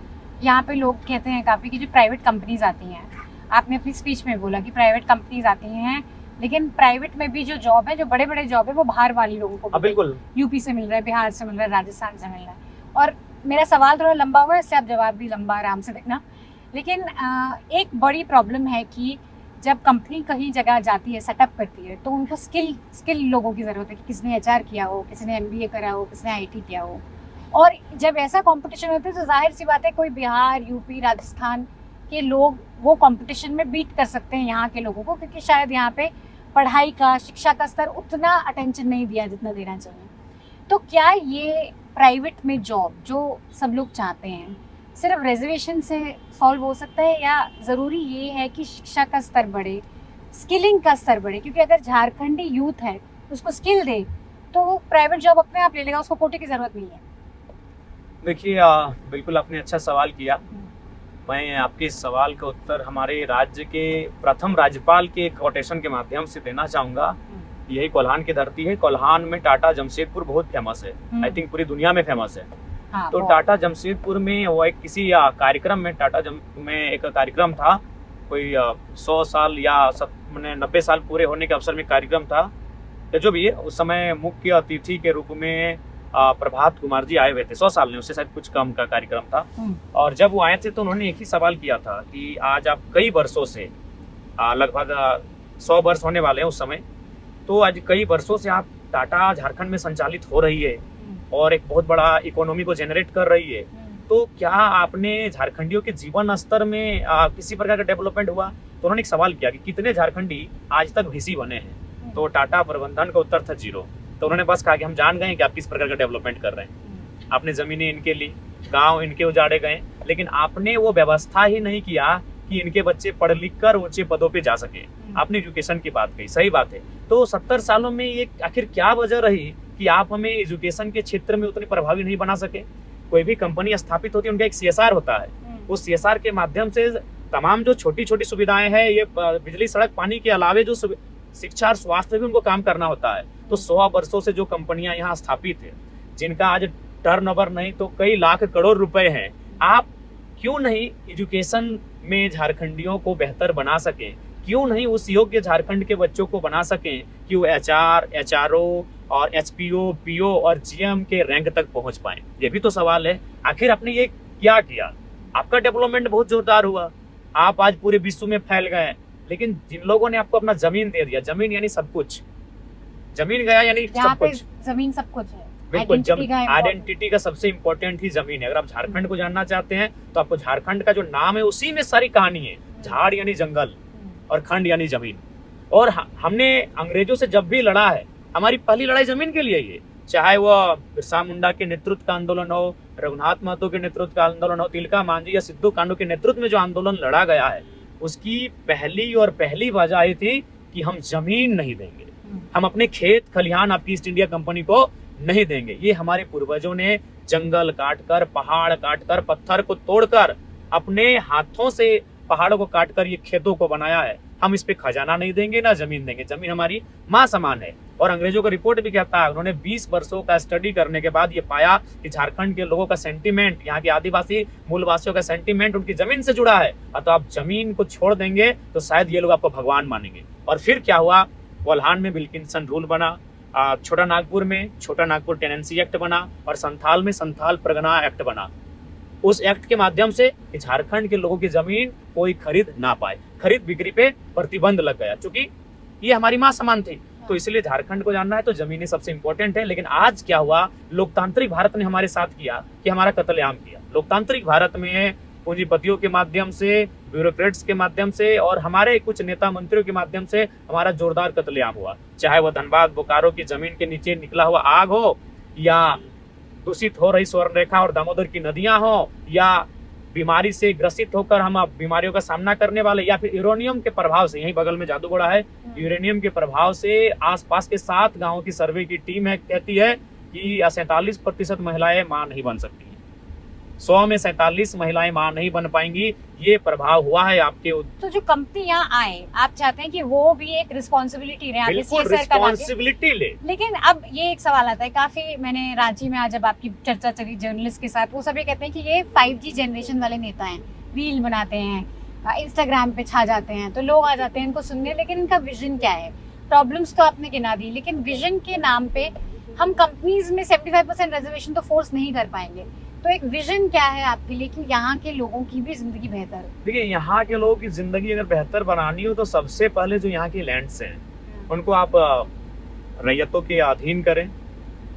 यहाँ पे लोग कहते हैं काफी कि जो प्राइवेट कंपनीज आती हैं, आपने अपनी स्पीच में बोला कि प्राइवेट कंपनीज आती हैं, लेकिन प्राइवेट में भी जो जॉब है, जो बड़े बड़े जॉब है, वो बाहर वाले लोगों को, बिल्कुल यूपी से मिल रहा है, बिहार से मिल रहा है, राजस्थान से मिल रहा है। और मेरा सवाल थोड़ा लंबा हुआ है, इससे आप जवाब भी लंबा आराम से देखना। लेकिन एक बड़ी प्रॉब्लम है कि जब कंपनी कहीं जगह जाती है, सेटअप करती है, तो उनको स्किल लोगों की ज़रूरत है कि किसने एचआर किया हो, किसने MBA करा हो, किसने IT किया हो। और जब ऐसा कंपटीशन होता है तो जाहिर सी बात है कोई बिहार, यूपी, राजस्थान के लोग वो कंपटीशन में बीट कर सकते हैं यहाँ के लोगों को, क्योंकि शायद यहाँ पे पढ़ाई का, शिक्षा का स्तर उतना अटेंशन नहीं दिया जितना देना चाहिए। तो क्या ये प्राइवेट में जॉब जो सब लोग चाहते हैं सिर्फ रिजर्वेशन से सॉल्व हो सकता है, या ज़रूरी ये है कि शिक्षा का स्तर बढ़े, स्किलिंग का स्तर बढ़े? क्योंकि अगर झारखंडी यूथ है उसको स्किल दे तो वो प्राइवेट जॉब अपने आप ले लेगा, उसको कोटे की ज़रूरत नहीं है। देखिए, बिल्कुल आपने अच्छा सवाल किया। मैं आपके इस सवाल का उत्तर हमारे राज्य के प्रथम राज्यपाल के कोटेशन के माध्यम से देना चाहूँगा। यही कोल्हान की धरती है। कोल्हान में टाटा जमशेदपुर बहुत फेमस है, आई थिंक पूरी दुनिया में फेमस है। हाँ, तो टाटा जमशेदपुर में वो एक किसी कार्यक्रम में में एक कार्यक्रम था, कोई 100 साल या 90 साल पूरे होने के अवसर में कार्यक्रम था, या जो भी है। उस समय मुख्य अतिथि के रूप में प्रभात कुमार जी आए हुए थे। 100 साल नहीं, उससे शायद कुछ कम का कार्यक्रम था। और जब वो आए थे तो उन्होंने एक ही सवाल किया था कि आज आप कई वर्षों से, लगभग 100 वर्ष होने वाले हैं उस समय, तो आज कई वर्षों से आप टाटा झारखंड में संचालित हो रही है और एक बहुत बड़ा इकोनॉमी को जनरेट कर रही है, तो क्या आपने झारखंडियों के जीवन स्तर में किसी प्रकार का डेवलपमेंट हुआ? तो उन्होंने एक सवाल किया कि कितने झारखंडी आज तक VC बने हैं? तो टाटा प्रबंधन का उत्तर था 0। तो उन्होंने बस कहा कि हम जान गए कि आप किस प्रकार का डेवलपमेंट कर रहे हैं। आपने जमीनें इनके ली, गांव इनके उजाड़े गए, लेकिन आपने वो व्यवस्था ही नहीं किया कि इनके बच्चे पढ़ लिख कर ऊंचे पदों पे जा सके। आपने एजुकेशन की बात कही, सही बात है। तो 70 सालों में ये आखिर क्या वजह रही कि आप हमें एजुकेशन के क्षेत्र में उतने प्रभावी नहीं बना सके? कोई भी कंपनी स्थापित होती है, उनका एक CSR होता है। उस CSR के माध्यम से तमाम जो छोटी छोटी सुविधाएं हैं, ये बिजली, सड़क, पानी के अलावे जो शिक्षा और स्वास्थ्य भी उनको काम करना होता है। तो 100 वर्षों से जो कंपनियां यहाँ स्थापित है, जिनका आज टर्नओवर नहीं तो कई लाख करोड़ रुपए हैं, आप क्यों नहीं एजुकेशन में झारखंडियों को बेहतर बना सके? क्यों नहीं उस योग्य झारखंड के बच्चों को बना सकें कि वो HR, HRO और HPO, PO और GM के रैंक तक पहुंच पाएं? ये भी तो सवाल है। आखिर आपने ये क्या किया? आपका डेवलपमेंट बहुत जोरदार हुआ, आप आज पूरे विश्व में फैल गए, लेकिन जिन लोगों ने आपको अपना जमीन दे दिया, जमीन यानी सब कुछ, जमीन गया यानी सब कुछ, जमीन सब कुछ है। बिल्कुल, आइडेंटिटी का सबसे इम्पोर्टेंट ही जमीन है। अगर आप झारखंड को जानना चाहते हैं तो आपको झारखंड का जो नाम है उसी में सारी कहानी है। झाड़ यानी जंगल और खंड यानी जमीन। और हमने अंग्रेजों से जब भी लड़ा है, हमारी पहली लड़ाई जमीन के लिए ही है। चाहे वो बिरसा मुंडा के नेतृत्व का आंदोलन हो, रघुनाथ महतो के नेतृत्व का आंदोलन हो, तिलका मांझी या सिद्धू कांडू के नेतृत्व में जो आंदोलन लड़ा गया है, उसकी पहली वजह आई थी कि हम जमीन नहीं देंगे, हम अपने खेत खलिहान आपकी ईस्ट इंडिया कंपनी को नहीं देंगे। ये हमारे पूर्वजों ने जंगल काटकर, पहाड़ काटकर, पत्थर को तोड़कर, अपने हाथों से पहाड़ों को काटकर ये खेतों को बनाया है। हम इस पे खजाना नहीं देंगे, ना जमीन देंगे। जमीन हमारी माँ समान है। और अंग्रेजों का रिपोर्ट भी कहता है, उन्होंने 20 वर्षों का स्टडी करने के बाद ये पाया कि झारखंड के लोगों का सेंटीमेंट, यहाँ के आदिवासी मूलवासियों का सेंटीमेंट उनकी जमीन से जुड़ा है। तो आप जमीन को छोड़ देंगे तो शायद ये लोग आपको भगवान मानेंगे। और फिर क्या हुआ? कोल्हान में विल्किंसन रूल बना, छोटा नागपुर में छोटा नागपुर टेनेंसी एक्ट बना, और संथाल में संथाल परगना एक्ट बना। उस एक्ट के माध्यम से झारखंड के लोगों की जमीन कोई खरीद ना पाए, खरीद बिक्री पे प्रतिबंध लग गया, क्योंकि ये हमारी माँ समान थी। तो इसलिए झारखंड को जानना है तो जमीनें सबसे इंपॉर्टेंट है। लेकिन आज क्या हुआ? लोकतांत्रिक भारत ने हमारे साथ किया कि हमारा कत्लेआम किया। लोकतांत्रिक भारत में पूंजीपतियों के माध्यम से, ब्यूरोक्रेट्स के माध्यम से और हमारे कुछ नेता मंत्रियों के माध्यम से हमारा जोरदार कत्लेआम हुआ। चाहे वो धनबाद बोकारो की जमीन के नीचे निकला हुआ आग हो, या दूषित हो रही स्वर्ण रेखा और दामोदर की नदियां हो, या बीमारी से ग्रसित होकर हम बीमारियों का सामना करने वाले, या फिर यूरेनियम के प्रभाव से, यही बगल में जादूगोड़ा है, यूरेनियम के प्रभाव से आसपास के 7 गांवों की सर्वे की टीम है, कहती है कि 47% महिलाएं मां नहीं बन सकती। 100 में 47 महिलाएं मां नहीं बन पाएंगी। ये प्रभाव हुआ है आपके। तो जो कंपनी यहाँ आए, आप चाहते हैं कि वो भी एक रिस्पॉन्सिबिलिटी रहे, बिल्कुल रिस्पॉन्सिबिलिटी ले। लेकिन अब ये एक सवाल आता है, काफी मैंने रांची में आज जब आपकी चर्चा चली जर्नलिस्ट के साथ, वो सभी कहते हैं कि ये 5G जनरेशन वाले नेता हैं, रील बनाते हैं, इंस्टाग्राम पे छा जाते हैं, तो लोग आ जाते हैं इनको सुनने, लेकिन इनका विजन क्या है? प्रॉब्लम्स तो आपने गिना दी, लेकिन विजन के नाम पे हम कंपनीज में 75% रिजर्वेशन तो फोर्स नहीं कर पाएंगे। तो तो एक विजन क्या है आपके लिए कि यहाँ के लोगों की भी जिंदगी बेहतर हो? देखिए, यहाँ के लोगों की जिंदगी अगर बेहतर बनानी हो तो सबसे पहले जो यहाँ की लैंड्स हैं उनको आप रैयतों के अधीन करें,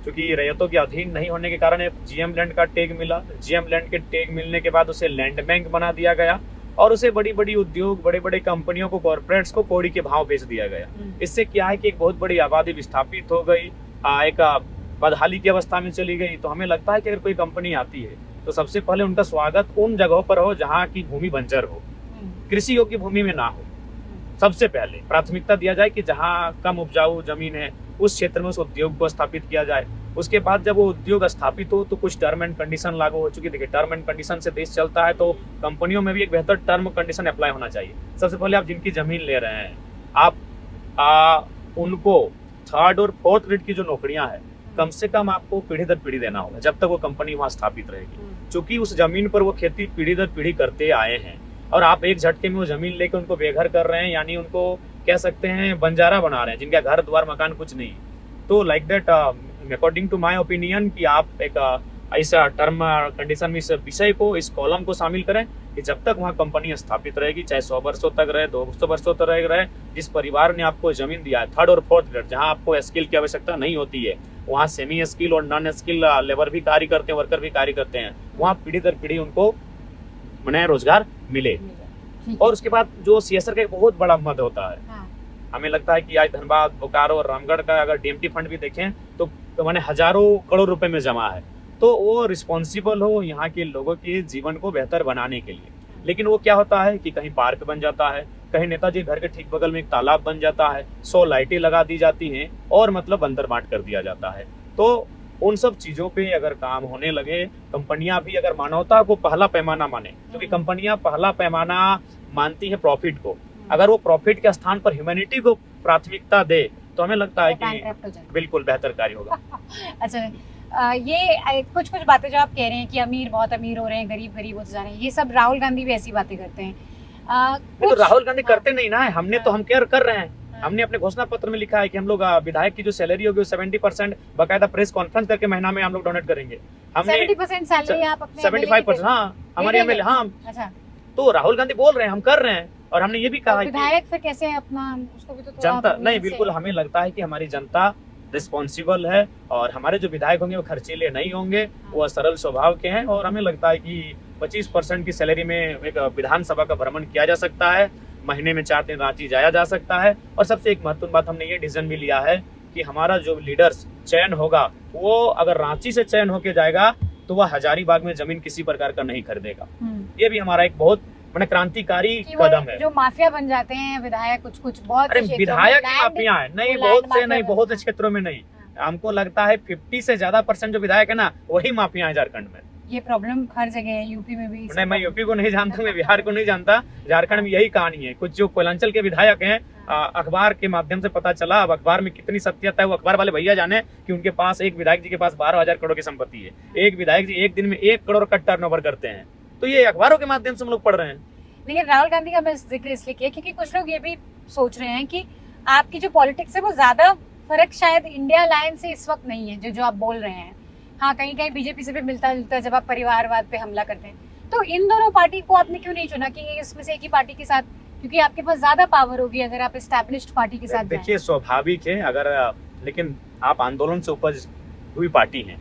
क्योंकि रैयतों के अधीन नहीं होने के कारण जीएम लैंड का टैग मिला। जीएम लैंड के टैग मिलने के बाद उसे लैंड बैंक बना दिया गया और उसे बड़ी बड़ी उद्योग, बड़े बड़े कंपनियों को, कॉर्पोरेट्स को कौड़ी के भाव बेच दिया गया। इससे क्या है कि एक बहुत बड़ी आबादी विस्थापित हो गई, एक बदहाली की अवस्था में चली गई। तो हमें लगता है कि अगर कोई कंपनी आती है तो सबसे पहले उनका स्वागत उन जगहों पर हो जहाँ की भूमि बंजर हो, कृषि योग्य भूमि में ना हो। सबसे पहले प्राथमिकता दिया जाए कि जहाँ कम उपजाऊ जमीन है उस क्षेत्र में उस उद्योग को स्थापित किया जाए। उसके बाद जब वो उद्योग स्थापित हो तो कुछ टर्म एंड कंडीशन लागू हो चुकी है। देखिए, टर्म एंड कंडीशन से देश चलता है, तो कंपनियों में भी एक बेहतर टर्म कंडीशन अप्लाई होना चाहिए। सबसे पहले आप जिनकी जमीन ले रहे हैं आप उनको 3rd और 4th ग्रेड की जो नौकरियां हैं कम से कम आपको पीढ़ी दर पीढ़ी देना होगा जब तक वो कंपनी वहां स्थापित रहेगी, क्योंकि उस जमीन पर वो खेती पीढ़ी दर पीढ़ी करते आए हैं और आप एक झटके में वो जमीन लेकर उनको बेघर कर रहे हैं, यानी उनको कह सकते हैं बंजारा बना रहे हैं, जिनका घर द्वार मकान कुछ नहीं। तो like that according to my opinion कि आप एक ऐसा टर्म कंडीशन में इस विषय को, इस कॉलम को शामिल करें कि जब तक वहाँ कंपनी स्थापित रहेगी, चाहे 100 वर्षों तक रहे, 200 वर्षों तक रहे, जिस परिवार ने आपको जमीन दिया है 3rd और 4th ग्रेड, जहाँ आपको स्किल की आवश्यकता नहीं होती है, वहाँ सेमी स्किल और नॉन स्किल लेबर भी कार्य करते हैं, वर्कर भी कार्य करते हैं, वहाँ पीढ़ी दर पीढ़ी उनको नया रोजगार मिले। और उसके बाद जो सीएसआर का एक बहुत बड़ा मद होता है, हमें लगता है कि आज धनबाद, बोकारो और रामगढ़ का अगर डीएमटी फंड भी देखें तो मैंने हजारों करोड़ रुपए में जमा है, तो वो रिस्पॉन्सिबल हो यहाँ के लोगों के जीवन को बेहतर बनाने के लिए। लेकिन वो क्या होता है कि कहीं पार्क बन जाता है, कहीं नेताजी घर के ठीक बगल में एक तालाब बन जाता है, 100 लाइटें लगा दी जाती हैं और मतलब अंदर बांट कर दिया जाता है। तो उन सब चीजों पे अगर काम होने लगे, कंपनियां भी अगर मानवता को पहला पैमाना माने, क्योंकि कंपनियां पहला पैमाना मानती है प्रॉफिट को, अगर वो प्रॉफिट के स्थान पर ह्यूमैनिटी को प्राथमिकता दे तो हमें लगता है कि बिल्कुल बेहतर कार्य होगा। अच्छा, ये कुछ बातें जो आप कह रहे हैं कि अमीर बहुत अमीर हो रहे हैं, गरीब गरीब होते जा रहे हैं, ये सब राहुल गांधी भी ऐसी बातें करते हैं। तो राहुल गांधी करते नहीं ना है, हमने तो हम केयर कर रहे हैं। हमने अपने घोषणा पत्र में लिखा है कि हम लोग विधायक की जो सैलरी होगी 70% बकायदा प्रेस कॉन्फ्रेंस करके महीना में हम लोग डोनेट करेंगे। हमने 70% सैलरी आप अपने 75%, हाँ हमारे एमएलए, हाँ। अच्छा, तो राहुल गांधी बोल रहे हैं, हम कर रहे हैं, और हमने ये भी कहा विधायक फिर कैसे अपना उसको भी तो जनता नहीं, बिल्कुल हमें लगता है कि हमारी जनता रिस्पॉन्सिबल है और हमारे जो विधायक होंगे वो खर्चीले नहीं होंगे, वो सरल स्वभाव के हैं, और हमें लगता है कि 25% की सैलरी में एक विधानसभा का भ्रमण किया जा सकता है, महीने में 4 दिन रांची जाया जा सकता है। और सबसे एक महत्वपूर्ण बात, हमने ये डिसीजन भी लिया है कि हमारा जो लीडर्स चयन होगा वो अगर रांची से चयन होके जाएगा तो वह हजारीबाग में जमीन किसी प्रकार का नहीं खरीदेगा। ये भी हमारा एक बहुत क्रांतिकारी कदम है। जो माफिया बन जाते हैं विधायक, कुछ बहुत, अरे विधायक माफिया है नहीं, बहुत से नहीं, बहुत से क्षेत्रों में नहीं, हमको लगता है 50 से ज्यादा % जो विधायक है ना वही माफिया है झारखंड में। ये प्रॉब्लम हर जगह है, यूपी में भी। नहीं, मैं यूपी को नहीं जानता, मैं बिहार को नहीं जानता, झारखंड में यही कहानी है। कुछ जो कोयलांचल के विधायक हैं, अखबार के माध्यम से पता चला, अब अखबार में कितनी सत्यता है वो अखबार वाले भैया जाने, कि उनके पास, एक विधायक जी के पास 12,000 करोड़ की संपत्ति है। एक विधायक जी एक दिन में 1 करोड़ का टर्नओवर करते हैं, तो ये अखबारों के माध्यम से हम लोग पढ़ रहे हैं। लेकिन राहुल गांधी का मैं जिक्र इसलिए किया क्योंकि कुछ लोग ये भी सोच रहे हैं कि आपकी जो पॉलिटिक्स है वो ज्यादा फर्क शायद इंडिया अलायंस से इस वक्त नहीं है, जो आप बोल रहे हैं। हाँ, कहीं कहीं बीजेपी से भी मिलता जुलता है जब आप परिवारवाद पे हमला करते हैं। तो इन दोनों पार्टी को आपने क्यों नहीं चुना कि इसमें से एक ही पार्टी के साथ, क्योंकि आपके पास ज्यादा पावर होगी अगर आप एस्टैब्लिश्ड पार्टी के साथ? देखिए, स्वाभाविक है, अगर लेकिन आप आंदोलन से उपज हुई पार्टी हैं,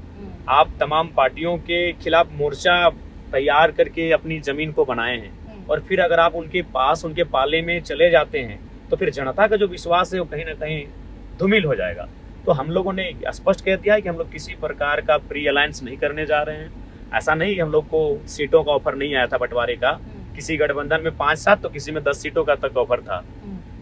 आप तमाम पार्टियों के खिलाफ मोर्चा तैयार करके अपनी जमीन को बनाए हैं, और फिर अगर आप उनके पास, उनके पाले में चले जाते हैं तो फिर जनता का जो विश्वास है वो कहीं ना कहीं धूमिल हो जाएगा। तो हम लोगों ने स्पष्ट कह दिया है कि हम लोग किसी प्रकार का प्री अलायंस नहीं करने जा रहे हैं। ऐसा नहीं कि हम लोग को सीटों का ऑफर नहीं आया था बंटवारे का, किसी गठबंधन में 5-7 तो किसी में 10 सीटों का तक ऑफर था,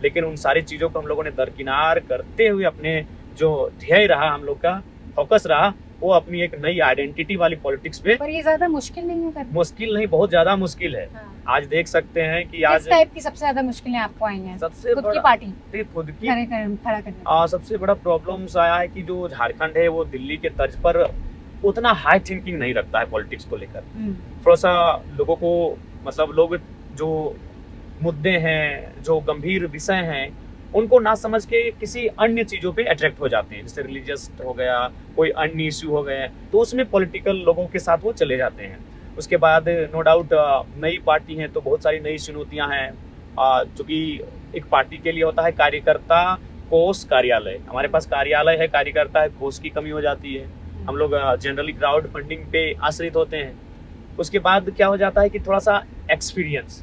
लेकिन उन सारी चीजों को हम लोगों ने दरकिनार करते हुए अपने जो ध्येय रहा, हम लोग का फोकस रहा, वो अपनी एक नई आइडेंटिटी वाली पॉलिटिक्स पे। पर ये ज्यादा मुश्किल नहीं है करना? मुश्किल नहीं, बहुत ज्यादा मुश्किल है। आज देख सकते हैं कि आज किस टाइप की सबसे ज्यादा मुश्किलें आपको आई हैं? सबसे खुद की पार्टी खुद की खड़ा करना। सबसे बड़ा प्रॉब्लम्स आया है कि जो झारखंड है वो दिल्ली के तर्ज पर उतना हाई थिंकिंग नहीं रखता है पॉलिटिक्स को लेकर। थोड़ा सा लोगों को, मतलब लोग जो मुद्दे हैं, जो गंभीर विषय हैं, उनको ना समझ के किसी अन्य चीज़ों पे अट्रैक्ट हो जाते हैं, जैसे रिलीजियस हो गया, कोई अन्य इश्यू हो गए, तो उसमें पॉलिटिकल लोगों के साथ वो चले जाते हैं। उसके बाद नो डाउट नई पार्टी है तो बहुत सारी नई चुनौतियाँ हैं, जो कि एक पार्टी के लिए होता है कार्यकर्ता कोष कार्यालय। हमारे पास कार्यालय है, कार्यकर्ता है, कोष की कमी हो जाती है। हम लोग जनरली क्राउड फंडिंग पे आश्रित होते हैं। उसके बाद क्या हो जाता है कि थोड़ा सा एक्सपीरियंस,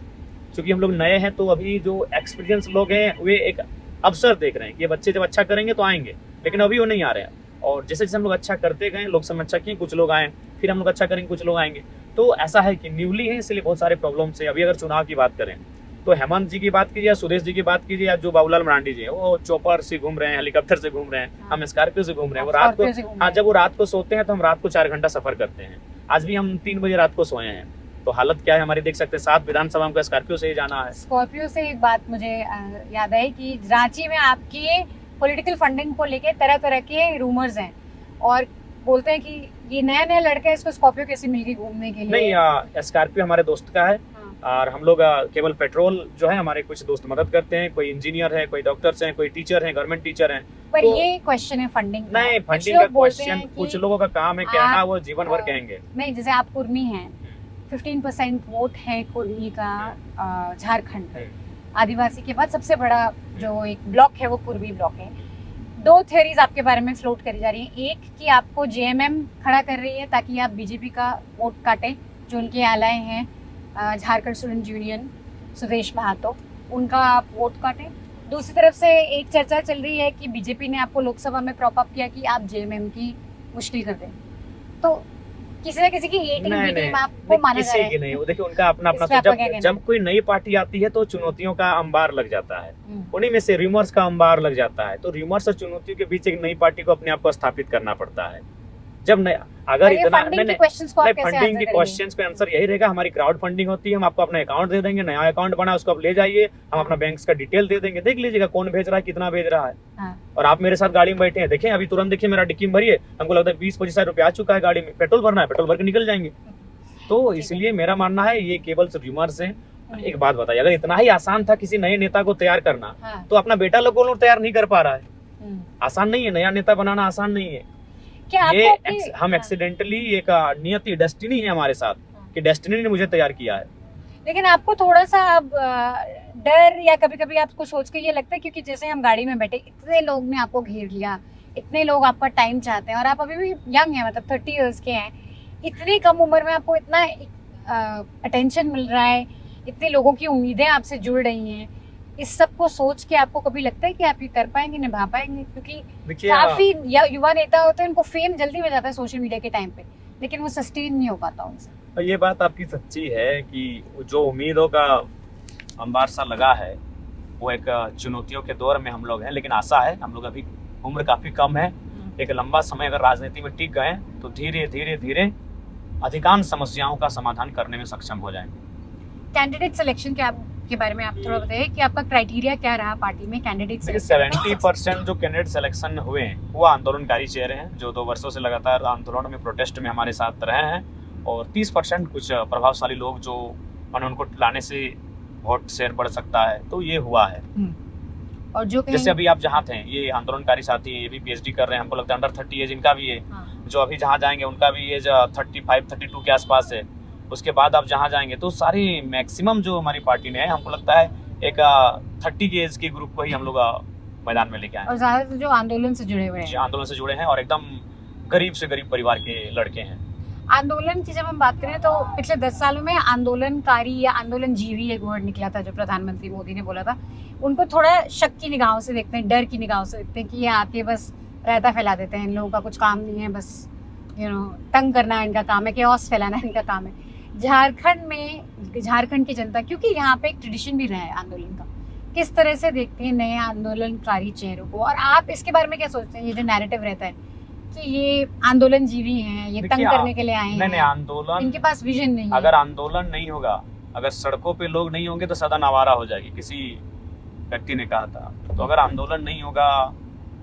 क्योंकि हम लोग नए हैं तो अभी जो एक्सपीरियंस लोग हैं वे एक अवसर देख रहे हैं कि ये बच्चे जब अच्छा करेंगे तो आएंगे, लेकिन अभी वो नहीं आ रहे हैं। और जैसे जैसे हम लोग अच्छा करते गए, लोग समय अच्छा किए, कुछ लोग आए, फिर हम लोग अच्छा करेंगे, कुछ लोग आएंगे। तो ऐसा है कि न्यूली है, इसलिए बहुत सारे प्रॉब्लम्स है। अभी अगर चुनाव की बात करें तो हेमंत जी की बात कीजिए या सुरेश जी की बात कीजिए या जो बाबूलाल मरांडी जी है, वो चॉपर से घूम रहे हैं, हेलीकॉप्टर से घूम रहे हैं, हम स्कॉर्पियो से घूम रहे हैं। वो रात को, हाँ, जब वो रात को सोते हैं तो हम रात को 4 घंटा सफर करते हैं। आज भी हम 3 बजे रात को सोए हैं, तो हालत क्या है हमारी देख सकते हैं। 7 विधानसभा में स्कॉर्पियो से ही जाना है। स्कॉर्पियो से एक बात मुझे याद आई कि रांची में आपकी पॉलिटिकल फंडिंग को लेके तरह तरह के रूमर्स हैं और बोलते हैं कि ये नया नया लड़का है, इसको स्कॉर्पियो कैसे मिल गई घूमने के लिए? नहीं, स्कॉर्पियो हमारे दोस्त का है। और हम लोग केवल पेट्रोल जो है, हमारे कुछ दोस्त मदद करते हैं, कोई इंजीनियर है, कोई डॉक्टर्स हैं, कोई टीचर हैं, गवर्नमेंट टीचर हैं। पर तो ये क्वेश्चन है फंडिंग का। नहीं, फंडिंग का क्वेश्चन कुछ लोगों का काम है कहना, वो जीवन भर कहेंगे। नहीं, जैसे आप कुर्मी हैं, 15% वोट है कुर्मी का झारखंड में। आदिवासी के बाद सबसे बड़ा जो एक ब्लॉक है वो कुर्मी ब्लॉक है। 2 थ्योरीज आपके बारे में फ्लोट करी जा रही है। एक कि आपको जेएमएम खड़ा कर रही है ताकि आप बीजेपी का वोट काटें, जो उनके एलाय हैं झारखंड स्टूडेंट यूनियन सुदेश महातो, उनका आप वोट काटें। दूसरी तरफ से एक चर्चा चल रही है कि बीजेपी ने आपको लोकसभा में प्रॉप अप किया कि आप जेएमएम की मुश्किल कर दें। तो किसी न किसी की हीटिंग आपको माना जा रहा है। नहीं, वो देखिए उनका अपना अपना। जब कोई नई पार्टी आती है तो चुनौतियों का अंबार लग जाता है, उन्हीं में से रूमर्स का अंबार लग जाता है। तो रूमर्स और चुनौतियों के बीच एक नई पार्टी को अपने आप को स्थापित करना पड़ता है। जब नया, अगर इतना फंडिंग के क्वेश्चंस पे आंसर यही रहेगा, हमारी क्राउड फंडिंग होती है, हम आपको अपना अकाउंट दे देंगे, नया अकाउंट बना उसको आप ले जाइए, हम अपना बैंक का डिटेल दे देंगे, देख लीजिएगा कौन भेज रहा है, कितना भेज रहा है। हाँ। और आप मेरे साथ गाड़ी में बैठे हैं, देखें अभी तुरंत देखिए मेरा डिक्की में भरिए, हमको लगता है 20-25 हजार रुपया आ चुका है गाड़ी में, पेट्रोल भरना है, पेट्रोल भर के निकल जाएंगे। तो इसलिए मेरा मानना है ये केवल रूमर्स है। एक बात बताइए, अगर इतना ही आसान था किसी नए नेता को तैयार करना, तो अपना बेटा लोग को तैयार नहीं कर पा रहा है। आसान नहीं है, नया नेता बनाना आसान नहीं है। ये हम एक्सीडेंटली एक नियति, डेस्टिनी है हमारे साथ कि डेस्टिनी ने मुझे तैयार किया है। लेकिन आपको थोड़ा सा अब डर या कभी कभी आपको सोच के ये लगता है, क्योंकि जैसे हम गाड़ी में बैठे, इतने लोग ने आपको घेर लिया, इतने लोग आपका टाइम चाहते हैं और आप अभी भी यंग हैं, मतलब 30 इयर्स के हैं, इतनी कम उम्र में आपको इतना अटेंशन मिल रहा है, इतने लोगों की उम्मीदें आपसे जुड़ रही हैं, इस सब को सोच के आपको कभी लगता है कि आप ये कर पाएंगे, निभा पाएंगे? क्योंकि काफी युवा नेता होते हैं, उनको फेम जल्दी मिल जाता है सोशल मीडिया के टाइम पे, लेकिन वो सस्टेन नहीं हो पाता उनसे। ये बात आपकी सच्ची है कि जो उम्मीदों का अंबार सा लगा है वो एक चुनौतियों के दौर में हम लोग हैं, लेकिन आशा है, हम लोग अभी उम्र काफी कम है, एक लंबा समय अगर राजनीति में टिक गए तो धीरे धीरे धीरे अधिकांश समस्याओं का समाधान करने में सक्षम हो जाएंगे। कैंडिडेट सिलेक्शन के बारे में आप थोड़ा बताइए कि आपका क्राइटेरिया क्या रहा पार्टी में कैंडिडेट? 70% जो कैंडिडेट सिलेक्शन हुए हैं वो आंदोलनकारी चेहरे हैं, जो 2 वर्षों से लगातार आंदोलन में, प्रोटेस्ट में हमारे साथ रहे हैं, और 30% कुछ प्रभावशाली लोग जो उनको लाने से वोट शेयर बढ़ सकता है, तो ये हुआ है। और जो जैसे अभी आप जहाँ थे, ये आंदोलनकारी साथी ये भी PhD कर रहे हैं, हमको लगता है अंडर 30 एज इनका भी है। जो अभी जहाँ जाएंगे उनका भी एज 35-32 के आसपास है। उसके बाद आप जहाँ जाएंगे तो सारी मैक्सिमम जो हमारी पार्टी ने है, हमको लगता है एक 30 के एज के ग्रुप को ही हम लोग मैदान में लेके आए। और ज्यादातर जो आंदोलन से जुड़े हुए हैं, आंदोलन से जुड़े हैं और एकदम गरीब से गरीब परिवार के लड़के हैं। आंदोलन की जब हम बात करें तो पिछले 10 सालों में आंदोलनकारी या आंदोलन जीवी एक वर्ड निकला था जो प्रधानमंत्री मोदी ने बोला था, उनको थोड़ा शक की निगाहों से देखते हैं, डर की निगाहों से देखते हैं कि ये आके बस रायता फैला देते हैं, इन लोगों का कुछ काम नहीं है, बस तंग करना इनका काम है, केओस फैलाना इनका काम है। झारखंड में झारखंड की जनता, क्योंकि यहाँ पे एक ट्रेडिशन भी रहा है आंदोलन का, किस तरह से देखते हैं नए आंदोलनकारी चेहरों को, और आप इसके बारे में क्या सोचते हैं? ये जो नैरेटिव रहता है कि ये आंदोलन जीवी हैं, ये तंग करने के लिए आए हैं, नहीं, आंदोलन, इनके पास विजन नहीं है। अगर आंदोलन नहीं होगा, अगर सड़कों पे लोग नहीं होंगे तो सदा नवारा हो जाएगी, किसी व्यक्ति ने कहा था। तो अगर आंदोलन नहीं होगा,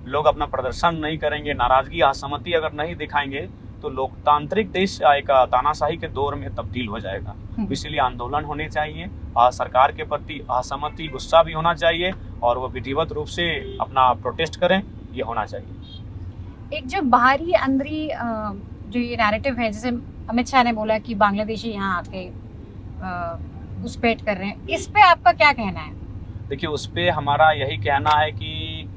लोग अपना प्रदर्शन नहीं करेंगे, नाराजगी, असहमति अगर नहीं दिखाएंगे, तो लोकतांत्रिक देश एक तानाशाही के दौर में तब्दील हो जाएगा। इसलिए आंदोलन होने चाहिए, सरकार के प्रति असहमति, गुस्सा भी होना चाहिए, और वो विधिवत रूप से अपना प्रोटेस्ट करें, ये होना चाहिए। एक जो बाहरी अंदरी जो ये नैरेटिव है, जैसे अमित शाह ने बोला कि बांग्लादेशी यहाँ आके घुसपैठ कर रहे हैं, इस पे आपका क्या कहना है? देखिए, उस पे हमारा यही कहना है कि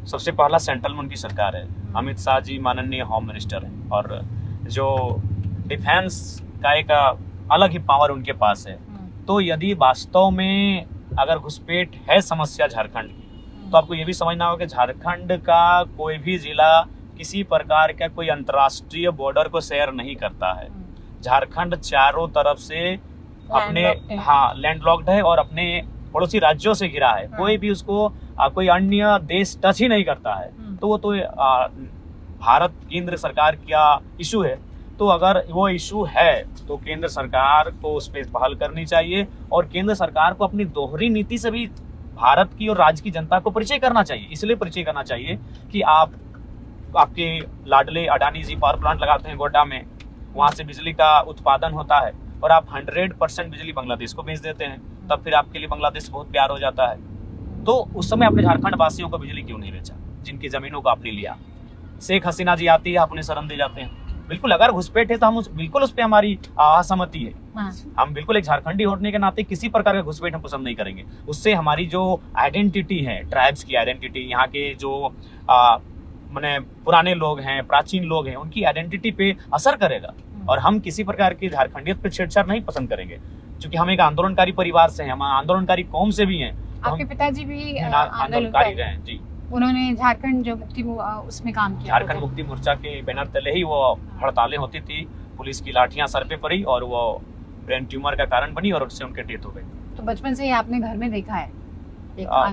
सबसे पहला सेंट्रल में उनकी सरकार है, अमित शाह जी माननीय होम मिनिस्टर हैं, और जो डिफेंस का एक अलग ही पावर उनके पास है। तो यदि वास्तव में अगर घुसपैठ है समस्या झारखंड की, तो आपको ये भी समझना होगा कि झारखंड का कोई भी जिला किसी प्रकार का कोई अंतर्राष्ट्रीय बॉर्डर को शेयर नहीं करता है। झारखंड चारों तरफ से अपने लैंडलॉक्ड है और अपने पड़ोसी राज्यों से घिरा है। कोई भी उसको कोई अन्य देश टच ही नहीं करता है। तो वो तो भारत केंद्र सरकार का इशू है। तो अगर वो इशू है तो केंद्र सरकार को उस पर पहल करनी चाहिए, और केंद्र सरकार को अपनी दोहरी नीति से भी भारत की और राज्य की जनता को परिचय करना चाहिए। इसलिए परिचय करना चाहिए कि आपके लाडले अडानी जी पावर प्लांट लगाते हैं गोड्डा में, वहाँ से बिजली का उत्पादन होता है और आप 100% बिजली बांग्लादेश को बेच देते हैं, तब फिर आपके लिए बांग्लादेश बहुत प्यार हो जाता है। तो उस समय आपने झारखंड वासियों को बिजली क्यों नहीं बेचा, जिनकी जमीनों को आपने लिया? शेख हसीना जी आती है, अपने शरण दे जाते हैं। बिल्कुल, अगर घुसपैठ है तो हम बिल्कुल उस पर हमारी असहमति है। हम बिल्कुल एक झारखंडी होने के नाते किसी प्रकार का घुसपैठ हम पसंद नहीं करेंगे। उससे हमारी जो आइडेंटिटी है, ट्राइब्स की आइडेंटिटी, यहाँ के जो माने पुराने लोग हैं, प्राचीन लोग हैं, उनकी आइडेंटिटी पे असर करेगा। और हम किसी प्रकार की झारखंडियत पे छेड़छाड़ नहीं पसंद करेंगे, क्योंकि हम एक आंदोलनकारी परिवार से हैं, हम आंदोलनकारी कौम से भी हैं। आपके पिताजी भी आंदोलनकारी रहे हैं जी। उन्होंने झारखंड जो मुक्ति उसमें काम किया। झारखंड मुक्ति मोर्चा के बैनर तले ही वो हड़तालें होती थी, पुलिस की लाठियां सर पे पड़ी और वो ब्रेन ट्यूमर का कारण बनी और उससे उनके डेथ हो गई। तो बचपन से ही आपने घर में देखा है?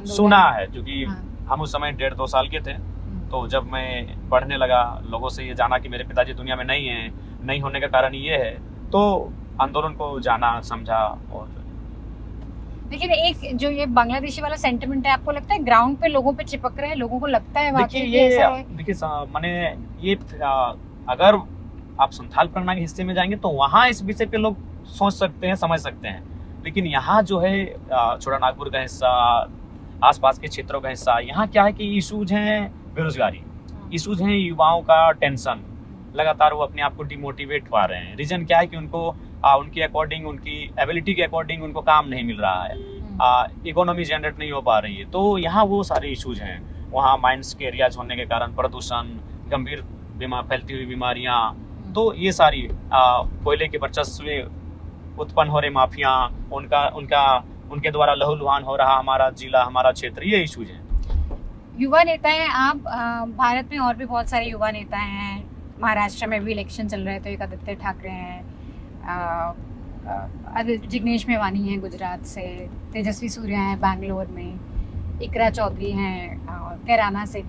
सुना है, क्योंकि हम उस समय 1.5-2 साल के थे। तो जब मैं पढ़ने लगा, लोगों से ये जाना कि मेरे पिताजी दुनिया में नहीं है, नहीं होने का कारण ये है, तो आंदोलन को जाना, समझा। और लेकिन एक जो ये बांग्लादेशी वाला सेंटिमेंट है, आपको लगता है ग्राउंड पे लोगों पे चिपक रहे हैं, लोगों को लगता है वाकई ये ऐसा है? देखिए माने ये अगर आप संथाल परगना के हिस्से में जाएंगे तो वहाँ इस विषय पे लोग सोच सकते हैं, समझ सकते हैं। लेकिन यहाँ जो है छोटा नागपुर का हिस्सा, आसपास के क्षेत्रों का हिस्सा, यहाँ क्या है कि इशूज हैं बेरोजगारी, इशूज हैं युवाओं का टेंशन, लगातार वो अपने आप को डिमोटिवेट पा रहे हैं। रीजन क्या है कि उनको उनके अकॉर्डिंग, उनकी एबिलिटी के अकॉर्डिंग उनको काम नहीं मिल रहा है, इकोनॉमी जनरेट नहीं हो पा रही है। तो यहाँ वो सारे इशूज हैं। वहाँ माइंस के एरियाज होने के कारण प्रदूषण, गंभीर फैलती हुई बीमारियाँ, तो ये सारी कोयले के वर्चस्व उत्पन्न हो रहे माफिया, उनके द्वारा लहूलुहान हो रहा हमारा जिला, हमारा क्षेत्र, ये इशूज हैं। युवा नेता हैं आप, भारत में और भी बहुत सारे युवा नेता हैं। महाराष्ट्र में भी इलेक्शन चल रहे हैं, तो एक आदित्य ठाकरे हैं, जिग्नेश मेवानी हैं गुजरात से, तेजस्वी सूर्या हैं बैंगलोर में, इकरा चौधरी हैं कैराना से।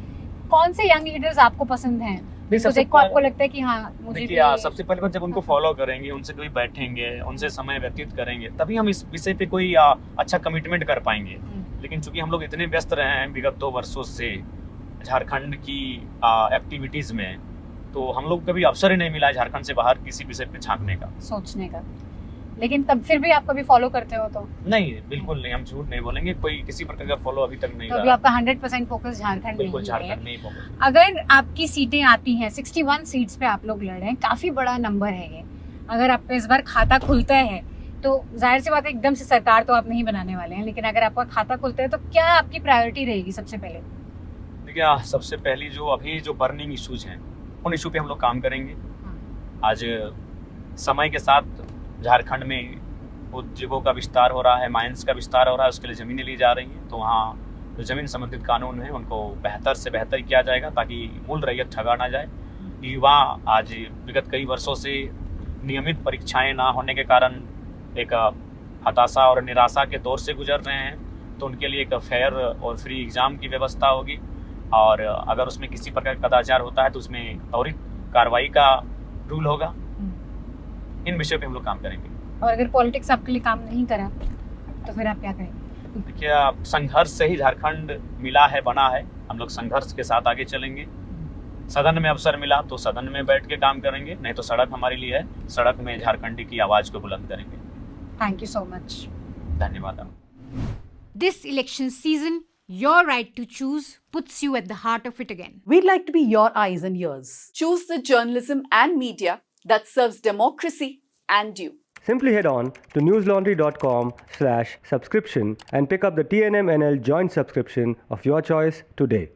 कौन से यंग लीडर्स आपको पसंद हैं? तो देखो आपको लगता है कि हाँ मुझे सबसे पहले जब उनको फॉलो करेंगे, उनसे कभी बैठेंगे, उनसे समय व्यतीत करेंगे, तभी हम इस विषय पे कोई अच्छा कमिटमेंट कर पाएंगे। लेकिन चूंकि हम लोग इतने व्यस्त रहे हैं विगत 2 वर्षों से झारखंड की एक्टिविटीज में, तो हम लोग कभी अवसर ही नहीं मिला झारखंड से बाहर किसी विषय पे झांकने का, सोचने का। लेकिन तब फिर भी आप कभी फॉलो करते हो? तो नहीं, बिल्कुल नहीं, हम झूठ नहीं बोलेंगे, कोई किसी प्रकार का फॉलो अभी तक नहीं तो अभी आपका 100% फोकस झारखंड में बिल्कुल झारखंड में ही फोकस। अगर आपकी सीटें आती हैं, 61 सीट्स पे आप लोग लड़ रहे हैं, काफी बड़ा नंबर है ये। अगर आपका इस बार खाता खुलता है तो जाहिर सी बात है एकदम से सरकार तो आप नहीं बनाने वाले हैं, लेकिन अगर आपका खाता खुलता है तो क्या आपकी प्रायोरिटी रहेगी सबसे पहले? देखिए, सबसे पहली जो अभी जो बर्निंग इश्यूज हैं, उन इशू पे हम लोग काम करेंगे। आज समय के साथ झारखंड में उद्योगों का विस्तार हो रहा है, माइंस का विस्तार हो रहा है, उसके लिए ज़मीनें ली जा रही हैं। तो वहाँ जो ज़मीन संबंधित कानून है उनको बेहतर से बेहतर किया जाएगा, ताकि मूल रैयत ठगा ना जाए। युवा आज विगत कई वर्षों से नियमित परीक्षाएं ना होने के कारण एक हताशा और निराशा के दौर से गुजर रहे हैं। तो उनके लिए एक फेयर और फ्री एग्ज़ाम की व्यवस्था होगी, और अगर उसमें किसी प्रकार का कदाचार होता है तो उसमें त्वरित कार्रवाई का रूल होगा। इन विषयों पे हम लोग काम करेंगे। और अगर पॉलिटिक्स आपके लिए काम नहीं करा तो फिर आप क्या करेंगे? देखिए, संघर्ष से ही झारखंड मिला है, बना है। हम लोग संघर्ष के साथ आगे चलेंगे। सदन में अवसर मिला तो सदन में बैठ के काम करेंगे, नहीं तो सड़क हमारे लिए है, सड़क में झारखंडी की आवाज़ को बुलंद करेंगे। Thank you so much. धन्यवाद। This election season, Your right to choose puts you at the heart of it again. We'd like to be your eyes and ears. Choose the journalism and media that serves democracy and you. Simply head on to newslaundry.com/subscription and pick up the TNMNL joint subscription of your choice today.